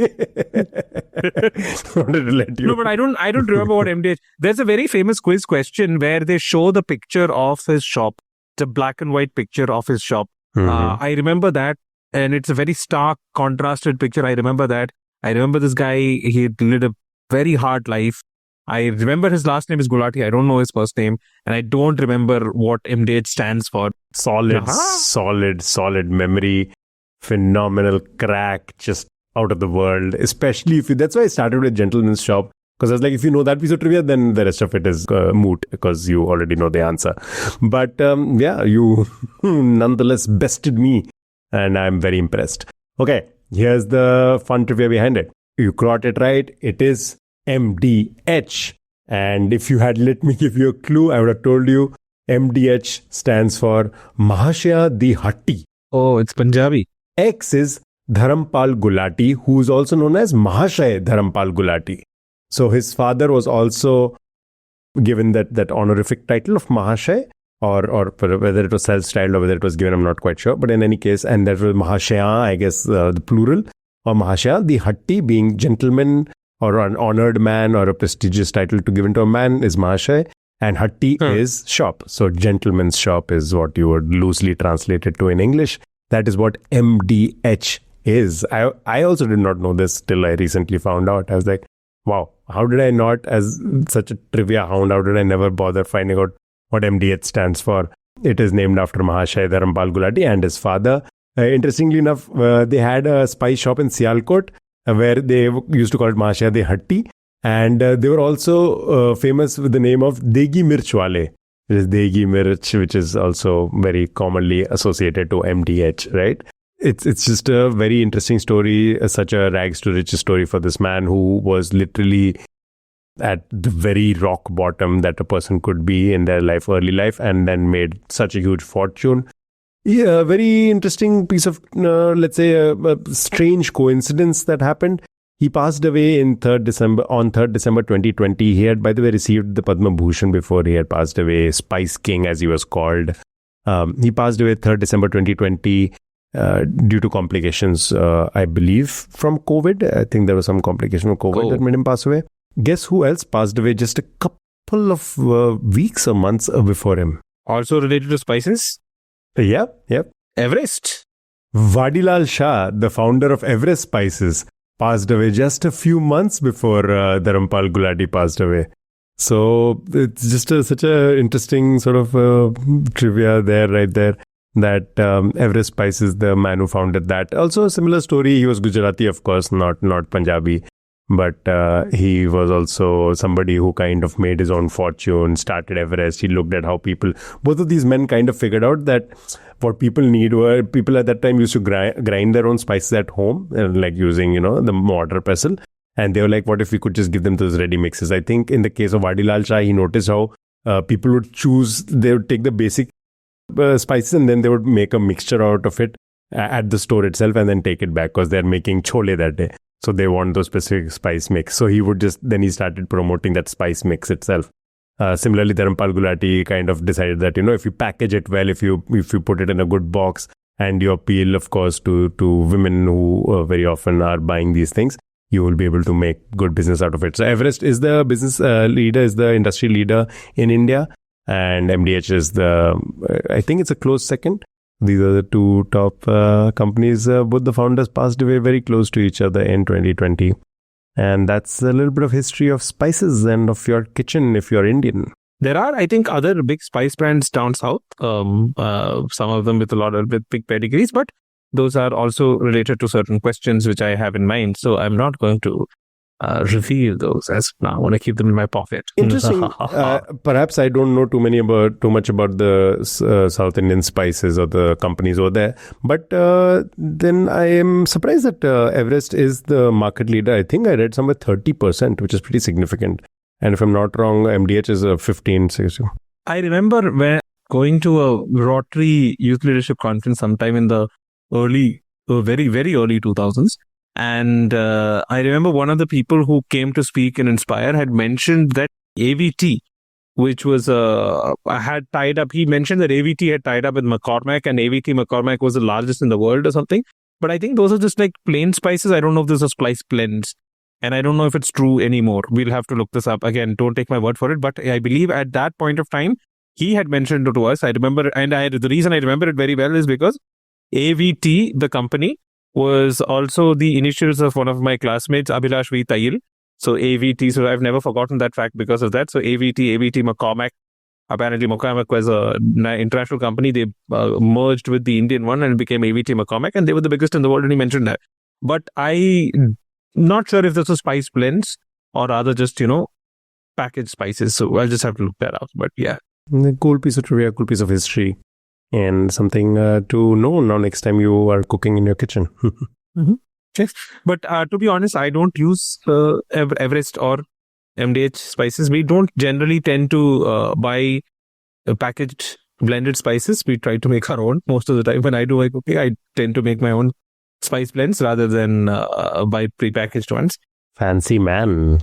Wanted to let you. No, but I don't remember what MDH. There's a very famous quiz question where they show the picture of his shop. It's a black and white picture of his shop. I remember that, and it's a very stark, contrasted picture. I remember that. I remember this guy. He led a very hard life. I remember his last name is Gulati. I don't know his first name, and I don't remember what MDH stands for. Solid memory. Phenomenal crack, just out of the world. Especially if you, that's why I started with Gentleman's Shop. Because I was like, if you know that piece of trivia, then the rest of it is moot because you already know the answer. But yeah, you nonetheless bested me, and I'm very impressed. Okay, here's the fun trivia behind it. You got it right. It is MDH. And if you had let me give you a clue, I would have told you MDH stands for Mahashaya the Hatti. Oh, it's Punjabi. X is Dharampal Gulati, who is also known as Mahashaya Dharampal Gulati. So his father was also given that honorific title of Mahashaya, or whether it was self-styled or whether it was given, I'm not quite sure. But in any case, and that was Mahashaya, I guess the plural, or Mahashaya, the Hatti being gentleman or an honored man or a prestigious title to give to a man is Mahashaya, and Hatti is shop. So gentleman's shop is what you would loosely translate it to in English. That is what MDH is. I also did not know this till I recently found out. I was like, wow, how did I not, as such a trivia hound, how did I never bother finding out what MDH stands for? It is named after Mahashaya Dharampal Gulati and his father. Interestingly enough, they had a spice shop in Sialkot where they used to call it Mahashaya the Hatti. And they were also famous with the name of Degi Mirch Wale. It is Degi Mirch, which is also very commonly associated to MDH, right? It's just a very interesting story, such a rags to riches story for this man who was literally at the very rock bottom that a person could be in their life, early life, and then made such a huge fortune. Yeah, very interesting piece of, let's say, a strange coincidence that happened. He passed away on 3rd December 2020. He had, by the way, received the Padma Bhushan before he had passed away, Spice King as he was called. He passed away 3rd December 2020 due to complications, I believe, from COVID. I think there was some complication of COVID that made him pass away. Guess who else passed away just a couple of weeks or months before him? Also related to spices? Yep. Everest. Vadilal Shah, the founder of Everest Spices, passed away just a few months before Dharampal Gulati passed away. So it's just such a interesting sort of trivia right there. That Everest Spices, the man who founded that. Also a similar story. He was Gujarati, of course, not Punjabi. But he was also somebody who kind of made his own fortune, started Everest. He looked at how both of these men kind of figured out that what people need were, people at that time used to grind their own spices at home, like using, the mortar pestle. And they were like, what if we could just give them those ready mixes? I think in the case of Vadilal Shah, he noticed how people would they would take the basic spices and then they would make a mixture out of it at the store itself and then take it back because they're making chole that day. So they want those specific spice mix. So he started promoting that spice mix itself. Similarly, Dharampal Gulati kind of decided that, if you package it well, if you put it in a good box and you appeal, of course, to women who very often are buying these things, you will be able to make good business out of it. So Everest is the business leader, is the industry leader in India. And MDH is I think it's a close second. These are the two top companies. Both the founders passed away very close to each other in 2020. And that's a little bit of history of spices and of your kitchen if you're Indian. There are, I think, other big spice brands down south. Some of them with big pedigrees, but those are also related to certain questions which I have in mind. So I'm not going to reveal those as now. I want to keep them in my pocket. Interesting. Perhaps I don't know too much about the South Indian spices or the companies over there. But then I am surprised that Everest is the market leader. I think I read somewhere 30%, which is pretty significant. And if I'm not wrong, MDH is 15-16. I remember when going to a Rotary Youth Leadership Conference sometime in the very, very early 2000s. And I remember one of the people who came to speak and inspire had mentioned that AVT, which was had tied up. He mentioned that AVT had tied up with McCormick, and AVT McCormick was the largest in the world or something. But I think those are just like plain spices. I don't know if those are spice blends, and I don't know if it's true anymore. We'll have to look this up again. Don't take my word for it. But I believe at that point of time, he had mentioned it to us. I remember, and the reason I remember it very well is because AVT, the company, was also the initials of one of my classmates, Abhilash V. Tayil. So AVT, so I've never forgotten that fact because of that. So AVT McCormick. Apparently, McCormick was an international company. They merged with the Indian one and became AVT McCormick, and they were the biggest in the world, and he mentioned that. But I'm not sure if this was spice blends or rather just, packaged spices. So I'll just have to look that out. But yeah. A cool piece of trivia, cool piece of history, and something to know now next time you are cooking in your kitchen. Mm-hmm. Yes. But to be honest, I don't use Everest or MDH spices. We don't generally tend to buy packaged blended spices. We try to make our own most of the time. When I do my cooking, I tend to make my own spice blends rather than buy prepackaged ones. Fancy man.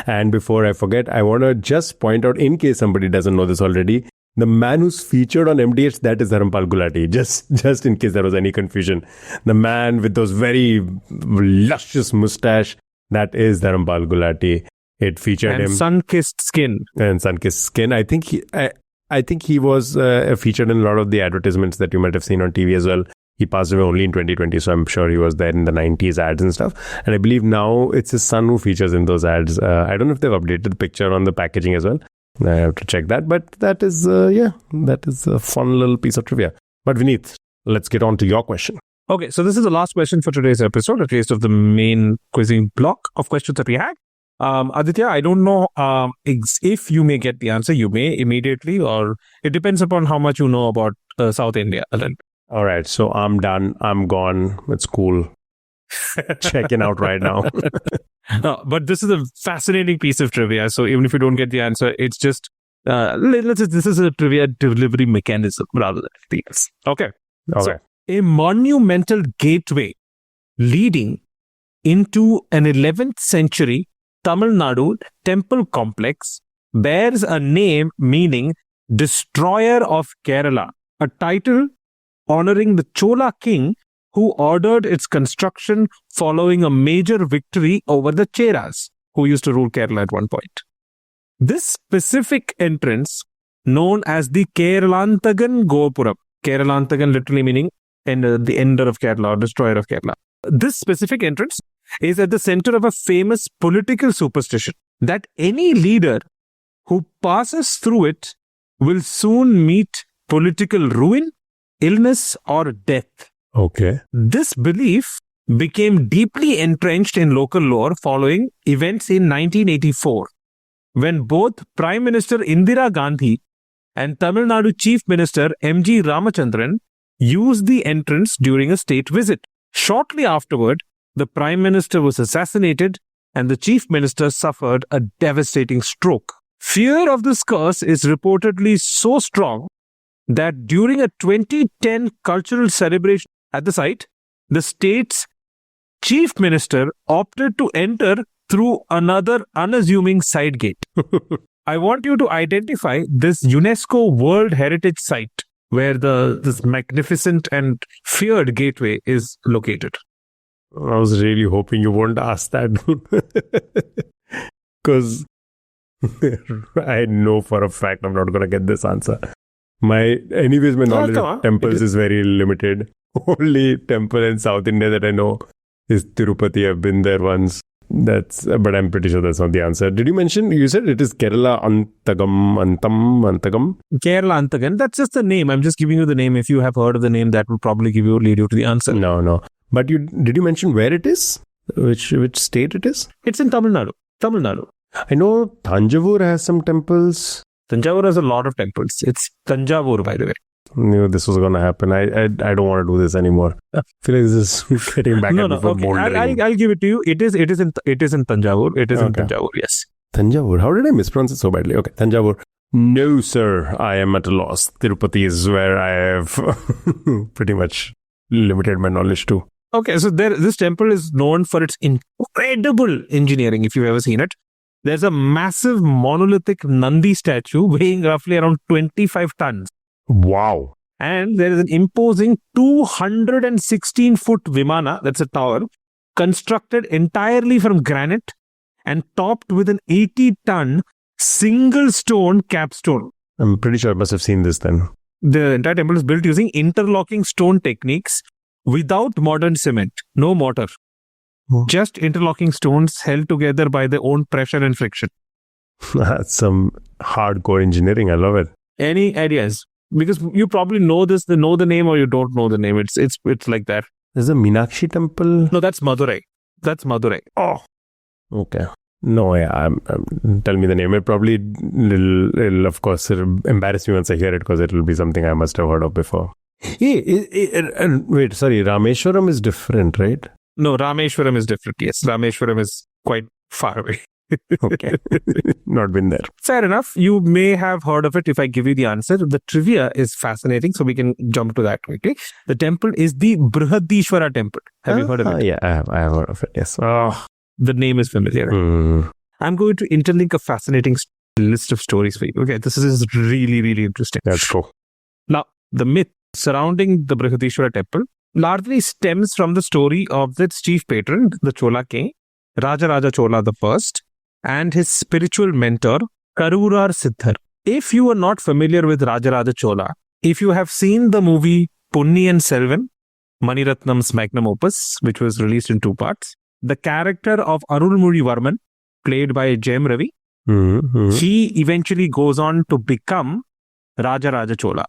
And before I forget, I want to just point out, in case somebody doesn't know this already, the man who's featured on MDH, that is Dharampal Gulati. Just in case there was any confusion. The man with those very luscious mustache, that is Dharampal Gulati. It featured him. Sun-kissed skin. And sun-kissed skin. I think he was featured in a lot of the advertisements that you might have seen on TV as well. He passed away only in 2020, so I'm sure he was there in the 90s ads and stuff. And I believe now it's his son who features in those ads. I don't know if they've updated the picture on the packaging as well. I have to check that. But that is, that is a fun little piece of trivia. But Vineet, let's get on to your question. Okay, so this is the last question for today's episode, at least of the main quizzing block of questions that we had. Aditya, I don't know if you may get the answer. You may immediately, or it depends upon how much you know about South India. All right, so I'm done. I'm gone. It's cool. Checking out right now. No, but this is a fascinating piece of trivia. So even if you don't get the answer, it's just this is a trivia delivery mechanism rather than anything else. Okay. So, a monumental gateway leading into an 11th century Tamil Nadu temple complex bears a name meaning Destroyer of Kerala, a title honoring the Chola king who ordered its construction following a major victory over the Cheras, who used to rule Kerala at one point. This specific entrance, known as the Keralantagan Gopuram, Keralantagan literally meaning the ender of Kerala or destroyer of Kerala. This specific entrance is at the center of a famous political superstition that any leader who passes through it will soon meet political ruin, illness, or death. Okay. This belief became deeply entrenched in local lore following events in 1984, when both Prime Minister Indira Gandhi and Tamil Nadu Chief Minister M.G. Ramachandran used the entrance during a state visit. Shortly afterward, the Prime Minister was assassinated and the Chief Minister suffered a devastating stroke. Fear of this curse is reportedly so strong that during a 2010 cultural celebration at the site, the state's Chief Minister opted to enter through another unassuming side gate. I want you to identify this UNESCO World Heritage Site where this magnificent and feared gateway is located. I was really hoping you won't ask that. Because I know for a fact I'm not going to get this answer. My knowledge of temples is very limited. Only temple in South India that I know is Tirupati. I've been there once. But I'm pretty sure that's not the answer. Did you said it is Kerala Antagam? Kerala Antagan. That's just the name. I'm just giving you the name. If you have heard of the name, that will probably lead you to the answer. No. But did you mention where it is? Which state it is? It's in Tamil Nadu. I know Thanjavur has some temples. Thanjavur has a lot of temples. It's Thanjavur, by the way. Knew this was going to happen. I don't want to do this anymore. I feel like this is getting back at me for bouldering. I'll give it to you. It is in Thanjavur. It is in Thanjavur, yes. Thanjavur. How did I mispronounce it so badly? Okay, Thanjavur. No, sir. I am at a loss. Tirupati is where I have pretty much limited my knowledge to. Okay, so this temple is known for its incredible engineering, if you've ever seen it. there's a massive monolithic Nandi statue weighing roughly around 25 tons. Wow. And there is an imposing 216-foot Vimana, that's a tower, constructed entirely from granite and topped with an 80-ton single stone capstone. I'm pretty sure I must have seen this then. The entire temple is built using interlocking stone techniques without modern cement, no mortar. Just interlocking stones held together by their own pressure and friction. That's some hardcore engineering. I love it. Any ideas? Because you probably know the name, or you don't know the name. It's like that. There's a Meenakshi temple. No, that's Madurai. Oh, okay. No, yeah. Tell me the name. It probably will, of course, embarrass me once I hear it, because it will be something I must have heard of before. Wait, sorry. Rameshwaram is different, right? No, Rameshwaram is different. Yes, Rameshwaram is quite far away. Okay. Not been there. Fair enough. You may have heard of it if I give you the answer. The trivia is fascinating, so we can jump to that quickly. The temple is the Brihadishwara temple. Have you heard of it? Yeah, I have heard of it, yes. Oh, the name is familiar. I'm going to interlink a fascinating list of stories for you. Okay, this is really, really interesting. That's cool. Now, the myth surrounding the Brihadishwara temple largely stems from the story of its chief patron, the Chola king, Raja Chola I, and his spiritual mentor, Karurar Siddhar. If you are not familiar with Raja Chola, if you have seen the movie Punniyin Selvan, Maniratnam's magnum opus, which was released in 2 parts, the character of Arulmozhi Varman, played by Jayam Ravi, he eventually goes on to become Raja Chola.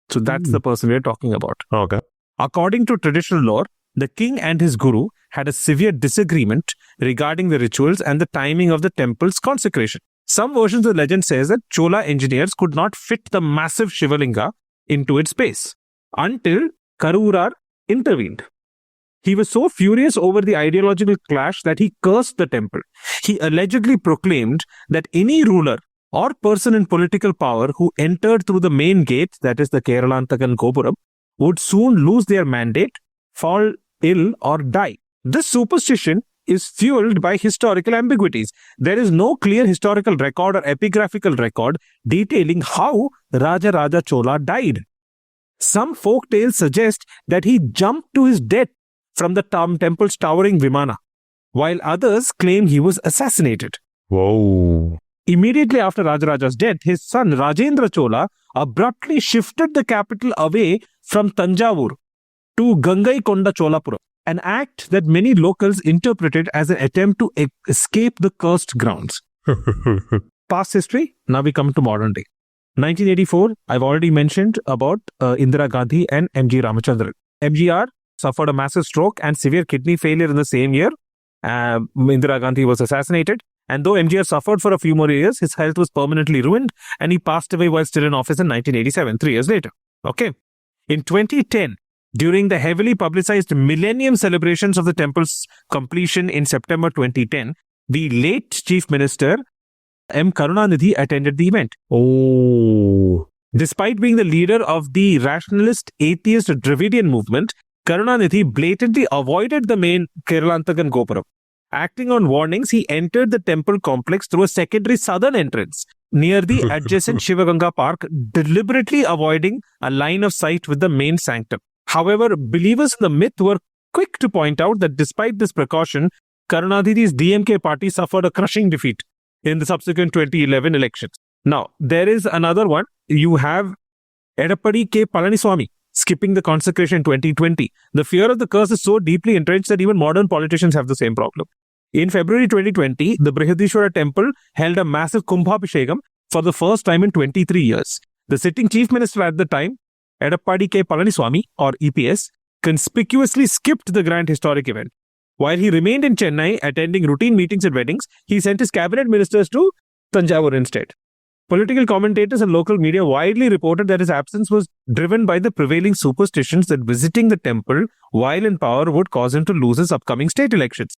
So that's the person we're talking about. Okay. According to traditional lore, the king and his guru had a severe disagreement regarding the rituals and the timing of the temple's consecration. Some versions of the legend says that Chola engineers could not fit the massive Shivalinga into its base until Karurar intervened. He was so furious over the ideological clash that he cursed the temple. He allegedly proclaimed that any ruler or person in political power who entered through the main gate, that is the Keralantakan Gopuram, would soon lose their mandate, fall ill, or die. This superstition is fueled by historical ambiguities. There is no clear historical record or epigraphical record detailing how Raja Chola died. Some folk tales suggest that he jumped to his death from the temple's towering Vimana, while others claim he was assassinated. Whoa. Immediately after Rajaraja's death, his son Rajendra Chola abruptly shifted the capital away from Tanjavur to Gangaikonda Cholapuram, an act that many locals interpreted as an attempt to escape the cursed grounds. Past history, now we come to modern day. 1984, I've already mentioned about Indira Gandhi and MG Ramachandran. MGR suffered a massive stroke and severe kidney failure in the same year. Indira Gandhi was assassinated. And though MGR suffered for a few more years, his health was permanently ruined and he passed away while still in office in 1987, 3 years later. Okay. In 2010, during the heavily publicized millennium celebrations of the temple's completion in September 2010, the late Chief Minister M. Karunanidhi attended the event. Oh. Despite being the leader of the rationalist atheist Dravidian movement, Karunanidhi blatantly avoided the main Keralantakan Gopuram. Acting on warnings, he entered the temple complex through a secondary southern entrance near the adjacent Shivaganga Park, deliberately avoiding a line of sight with the main sanctum. However, believers in the myth were quick to point out that despite this precaution, Karunanidhi's DMK party suffered a crushing defeat in the subsequent 2011 elections. Now, there is another one. You have Edappadi K. Palaniswamy skipping the consecration in 2020. The fear of the curse is so deeply entrenched that even modern politicians have the same problem. In February 2020, the Brihadishwara temple held a massive Kumbhabhishekam for the first time in 23 years. The sitting chief minister at the time, Edappadi K. Palaniswamy, or EPS, conspicuously skipped the grand historic event. While he remained in Chennai attending routine meetings and weddings, he sent his cabinet ministers to Tanjavur instead. Political commentators and local media widely reported that his absence was driven by the prevailing superstitions that visiting the temple while in power would cause him to lose his upcoming state elections.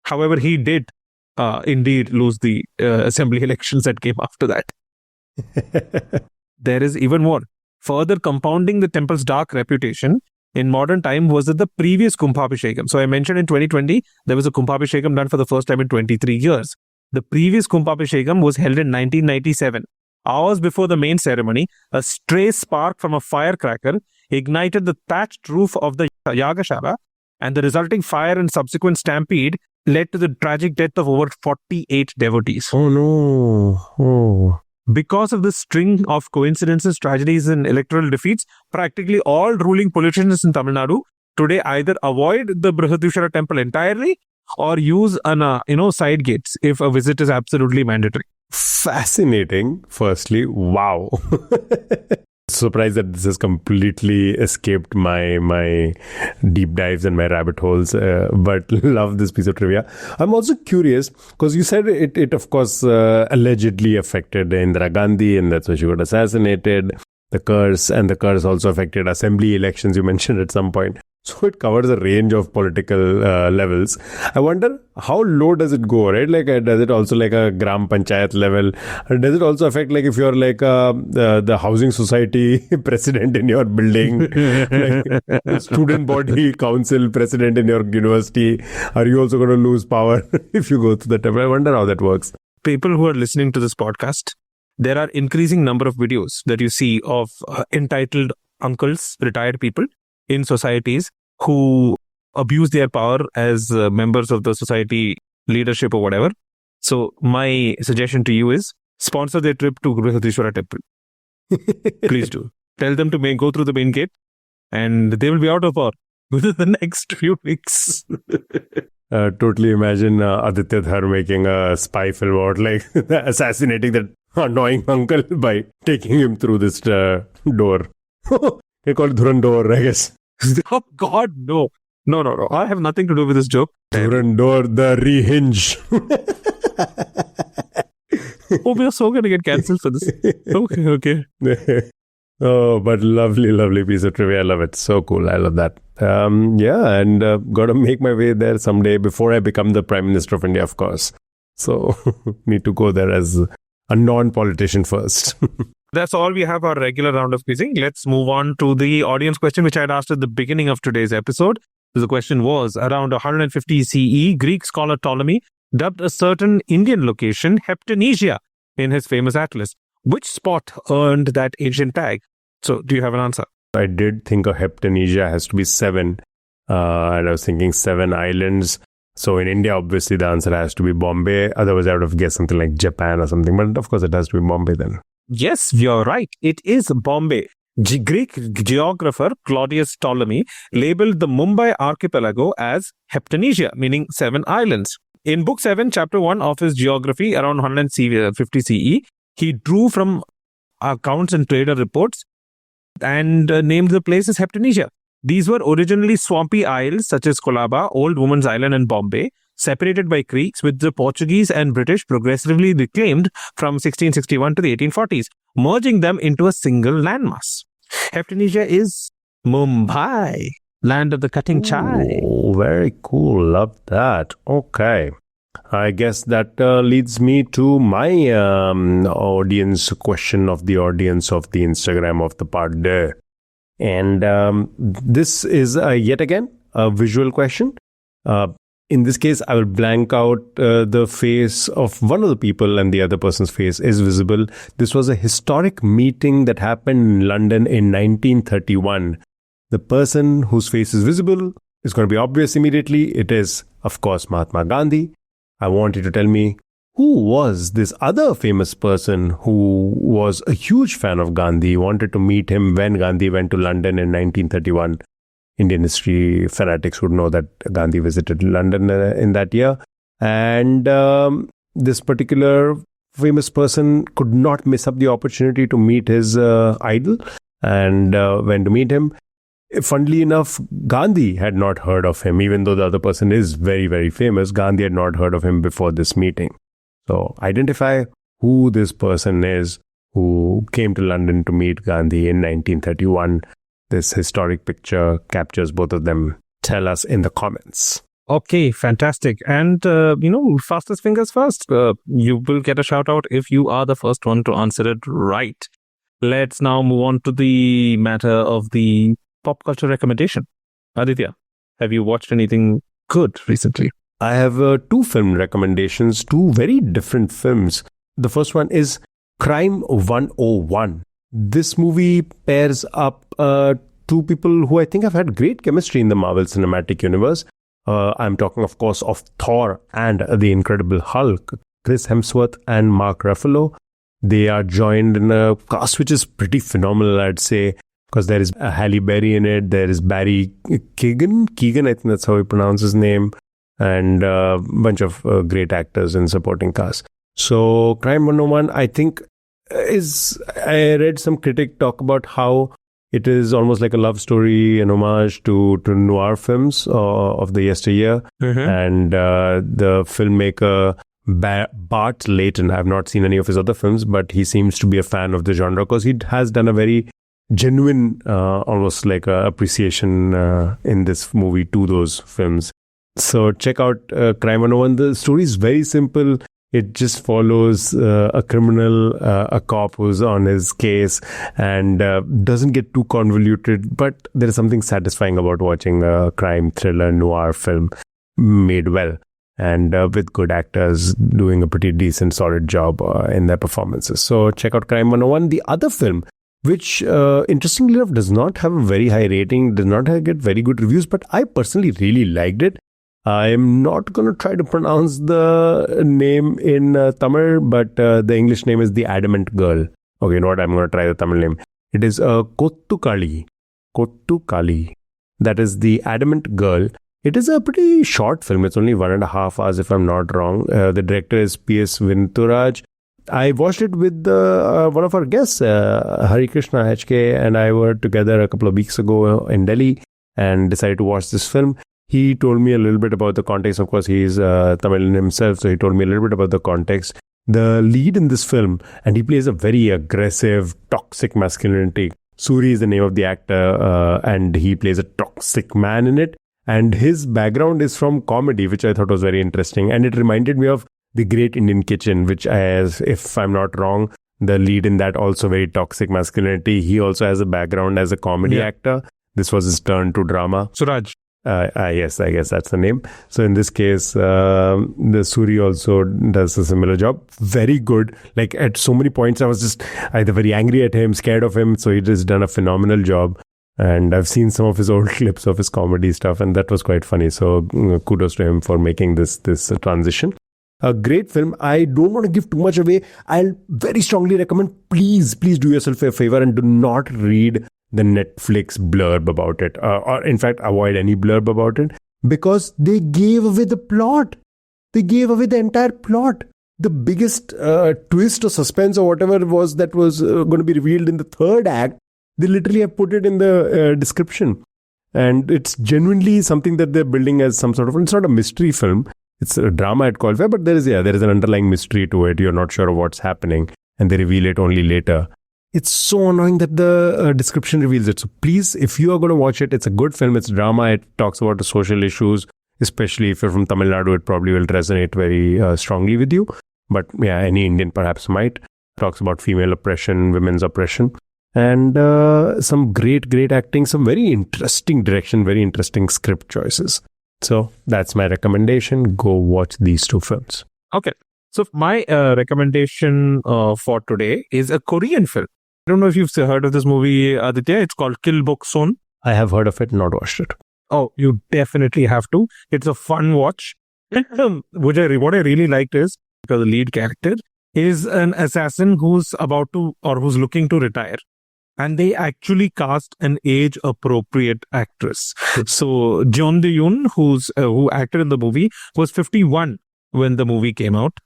However, he did indeed lose the assembly elections that came after that. There is even more. Further compounding the temple's dark reputation in modern time was that the previous Kumbhabhishekam. So I mentioned in 2020, there was a Kumbhabhishekam done for the first time in 23 years. The previous Kumbhabhishekam was held in 1997. Hours before the main ceremony, a stray spark from a firecracker ignited the thatched roof of the Yagashala, and the resulting fire and subsequent stampede led to the tragic death of over 48 devotees. Oh no. Oh. Because of this string of coincidences, tragedies, and electoral defeats, practically all ruling politicians in Tamil Nadu today either avoid the Brihadishwara temple entirely or use side gates if a visit is absolutely mandatory. Fascinating, firstly. Wow. Surprised that this has completely escaped my deep dives and my rabbit holes, but love this piece of trivia. I'm also curious because you said it of course allegedly affected Indira Gandhi, and that's why she got assassinated. The curse also affected assembly elections, you mentioned at some point. So it covers a range of political levels. I wonder how low does it go, right? Like, does it also like a Gram Panchayat level? Or does it also affect like if you're like the housing society president in your building, like student body council president in your university? Are you also going to lose power if you go to the temple? I wonder how that works. People who are listening to this podcast, there are increasing number of videos that you see of entitled uncles, retired people in societies who abuse their power as members of the society leadership or whatever. So my suggestion to you is sponsor their trip to Brihadishwara temple. Please do. Tell them to go through the main gate and they will be out of power within the next few weeks. Totally imagine Aditya Dhar making a spy film about like assassinating that annoying uncle by taking him through this door. They call it Dhurandor, I guess. Oh God, no. No. I have nothing to do with this joke. Dhurandor, the rehinge. Oh, we are so going to get cancelled for this. Okay. Oh, but lovely piece of trivia. I love it. So cool. I love that. And got to make my way there someday before I become the Prime Minister of India, of course. So need to go there as a non-politician first. That's all we have our regular round of quizzing. Let's move on to the audience question, which I had asked at the beginning of today's episode. The question was, around 150 CE, Greek scholar Ptolemy dubbed a certain Indian location Heptanesia in his famous atlas. Which spot earned that ancient tag? So, do you have an answer? I did think of Heptanesia has to be 7. And I was thinking 7 islands. So in India, obviously, the answer has to be Bombay. Otherwise, I would have guessed something like Japan or something. But of course, it has to be Bombay then. Yes, you're right. It is Bombay. Greek geographer Claudius Ptolemy labeled the Mumbai archipelago as Heptanesia, meaning 7 islands. In Book 7, Chapter 1 of his geography, around 150 CE, he drew from accounts and trader reports and named the place as Heptanesia. These were originally swampy isles such as Colaba, Old Woman's Island and Bombay, separated by creeks, with the Portuguese and British progressively reclaimed from 1661 to the 1840s, merging them into a single landmass. Heptanesia is Mumbai, land of the cutting chai. Oh, very cool. Love that. Okay. I guess that leads me to my audience question of the audience of the Instagram of the part deux. And this is yet again a visual question. In this case, I will blank out the face of one of the people and the other person's face is visible. This was a historic meeting that happened in London in 1931. The person whose face is visible is going to be obvious immediately. It is, of course, Mahatma Gandhi. I want you to tell me, who was this other famous person who was a huge fan of Gandhi, wanted to meet him when Gandhi went to London in 1931. Indian history fanatics would know that Gandhi visited London in that year. And this particular famous person could not miss up the opportunity to meet his idol and went to meet him. Funnily enough, Gandhi had not heard of him, even though the other person is very, very famous. Gandhi had not heard of him before this meeting. So identify who this person is who came to London to meet Gandhi in 1931. This historic picture captures both of them. Tell us in the comments. Okay, fantastic. And, fastest fingers first. You will get a shout out if you are the first one to answer it right. Let's now move on to the matter of the pop culture recommendation. Aditya, have you watched anything good recently? I have two film recommendations, two very different films. The first one is Crime 101. This movie pairs up two people who I think have had great chemistry in the Marvel Cinematic Universe. I'm talking, of course, of Thor and the Incredible Hulk, Chris Hemsworth and Mark Ruffalo. They are joined in a cast which is pretty phenomenal, I'd say, because there is Halle Berry in it. There is Barry Keoghan, I think that's how he pronounces his name, and a bunch of great actors in supporting cast. So Crime 101, I think, I read some critic talk about how it is almost like a love story, an homage to noir films of the yesteryear. And the filmmaker Bart Layton, I've not seen any of his other films, but he seems to be a fan of the genre because he has done a very genuine, almost like appreciation in this movie to those films. So check out Crime 101. The story is very simple. It just follows a criminal, a cop who's on his case, and doesn't get too convoluted, but there is something satisfying about watching a crime thriller noir film made well, and with good actors doing a pretty decent, solid job in their performances. So check out Crime 101. The other film, which interestingly enough does not have a very high rating, does not get very good reviews, but I personally really liked it. I'm not going to try to pronounce the name in Tamil, but the English name is The Adamant Girl. Okay, you know what? I'm going to try the Tamil name. It is Kottukali. That is The Adamant Girl. It is a pretty short film. It's only 1.5 hours, if I'm not wrong. The director is P.S. Vinturaj. I watched it with one of our guests, Hari Krishna HK, and I were together a couple of weeks ago in Delhi and decided to watch this film. He told me a little bit about the context. Of course, he's Tamilian himself, so he told me a little bit about the context. The lead in this film, and he plays a very aggressive, toxic masculinity. Suri is the name of the actor, and he plays a toxic man in it. And his background is from comedy, which I thought was very interesting. And it reminded me of The Great Indian Kitchen, which, if I'm not wrong, the lead in that also very toxic masculinity. He also has a background as a comedy actor. This was his turn to drama. Suraj. Yes, I guess that's the name. So in this case, the Suri also does a similar job. Very good. Like at so many points, I was just either very angry at him, scared of him. So he just done a phenomenal job. And I've seen some of his old clips of his comedy stuff, and that was quite funny. So kudos to him for making this transition. A great film. I don't want to give too much away. I'll very strongly recommend, please do yourself a favor and do not read the Netflix blurb about it, or in fact avoid any blurb about it, because they gave away the plot. They gave away the entire plot. The biggest twist or suspense or whatever it was that was going to be revealed in the third act, they literally have put it in the description. And it's genuinely something that they're building as some sort of, it's not a mystery film, it's a drama at qualify, but there is an underlying mystery to it. You're not sure of what's happening, and they reveal it only later. It's so annoying that the description reveals it. So please, if you are going to watch it, it's a good film. It's drama. It talks about the social issues, especially if you're from Tamil Nadu, it probably will resonate very strongly with you. But yeah, any Indian perhaps might. It talks about female oppression, women's oppression, and some great acting, some very interesting direction, very interesting script choices. So that's my recommendation. Go watch these two films. Okay. So my recommendation for today is a Korean film. I don't know if you've heard of this movie, Aditya. It's called Kill Bok Son. I have heard of it, not watched it. Oh, you definitely have to. It's a fun watch. What I really liked is, because the lead character is an assassin who's who's looking to retire. And they actually cast an age-appropriate actress. So Jeon De-yoon, who acted in the movie, was 51 when the movie came out.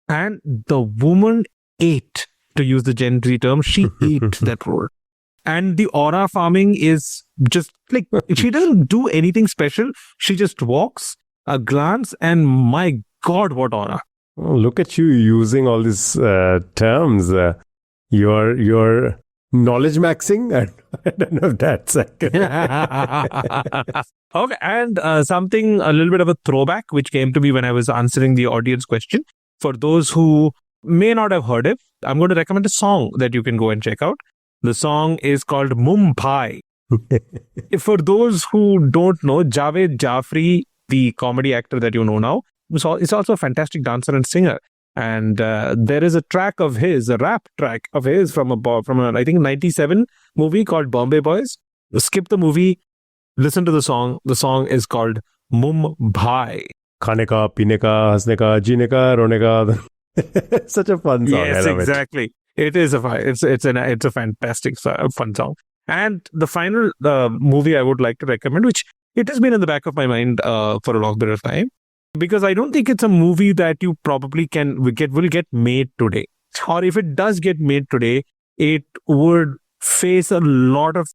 And the woman ate, to use the Gen Z term, she ate that role. And the aura farming is just like, she doesn't do anything special. She just walks, a glance, and my God, what aura. Oh, look at you using all these terms. You're knowledge maxing? I don't know if that's okay. Okay, and something, a little bit of a throwback, which came to me when I was answering the audience question. For those who may not have heard it, I'm going to recommend a song that you can go and check out. The song is called Mumbai. For those who don't know, Javed Jafri the comedy actor that you know now. He's also a fantastic dancer and singer. And there is a track of his, a rap track of his from a I think 97 movie called Bombay Boys. Skip the movie, listen to the song. The song is called Mumbai. Khane ka, pine ka, hasne ka, jeene ka, rone ka. Such a fun song. Yes, I love exactly. It is it's a fantastic fun song. And the final movie I would like to recommend, which it has been in the back of my mind for a long period of time, because I don't think it's a movie that you probably will get made today. Or if it does get made today, it would face a lot of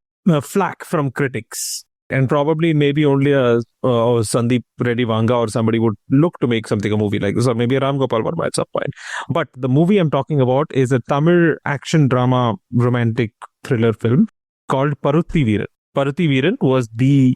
flack from critics. And probably maybe only Sandeep Reddy Vanga or somebody would look to make a movie like this, or maybe Ram Gopal Varma at some point. But the movie I'm talking about is a Tamil action drama romantic thriller film called Paruthi Veeran. Paruthi Veeran was the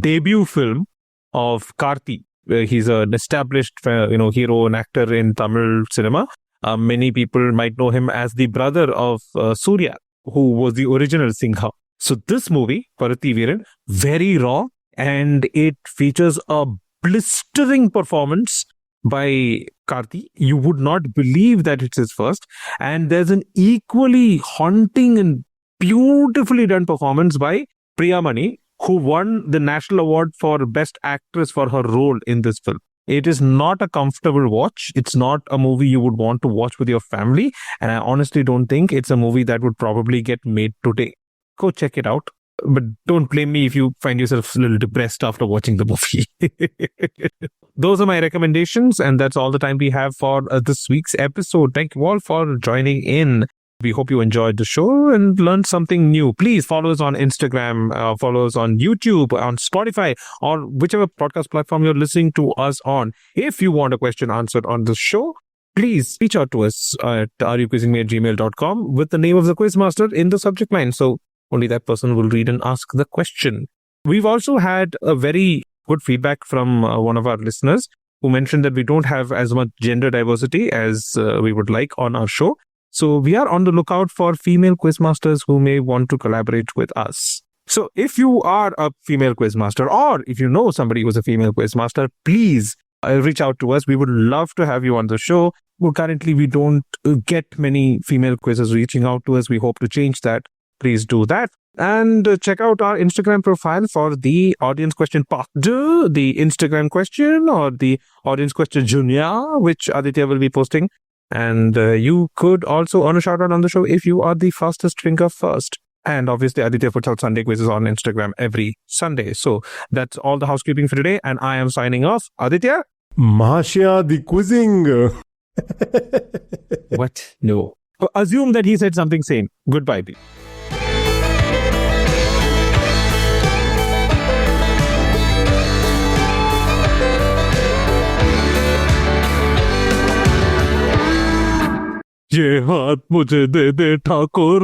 debut film of Karthi. He's an established hero and actor in Tamil cinema. Many people might know him as the brother of Surya, who was the original Singha. So this movie, Paruthi Veeran, very raw, and it features a blistering performance by Karthi. You would not believe that it's his first. And there's an equally haunting and beautifully done performance by Priyamani, who won the National Award for Best Actress for her role in this film. It is not a comfortable watch. It's not a movie you would want to watch with your family. And I honestly don't think it's a movie that would probably get made today. Go check it out. But don't blame me if you find yourself a little depressed after watching the movie. Those are my recommendations, and that's all the time we have for this week's episode. Thank you all for joining in. We hope you enjoyed the show and learned something new. Please follow us on Instagram, follow us on YouTube, on Spotify, or whichever podcast platform you're listening to us on. If you want a question answered on the show, please reach out to us at areyoukquizzingme@gmail.com with the name of the quizmaster in the subject line. So only that person will read and ask the question. We've also had a very good feedback from one of our listeners who mentioned that we don't have as much gender diversity as we would like on our show. So we are on the lookout for female quizmasters who may want to collaborate with us. So if you are a female quizmaster, or if you know somebody who's a female quizmaster, please reach out to us. We would love to have you on the show. Well, currently, we don't get many female quizzes reaching out to us. We hope to change that. Please do that. And check out our Instagram profile for the audience question part 2, the Instagram question, or the audience question junior, which Aditya will be posting. And you could also earn a shout out on the show if you are the fastest drinker first. And obviously, Aditya puts out Sunday quizzes on Instagram every Sunday. So that's all the housekeeping for today. And I am signing off. Aditya? Mahashya, the quizzing. What? No. Assume that he said something sane. Goodbye. ये हाथ मुझे दे दे ठाकुर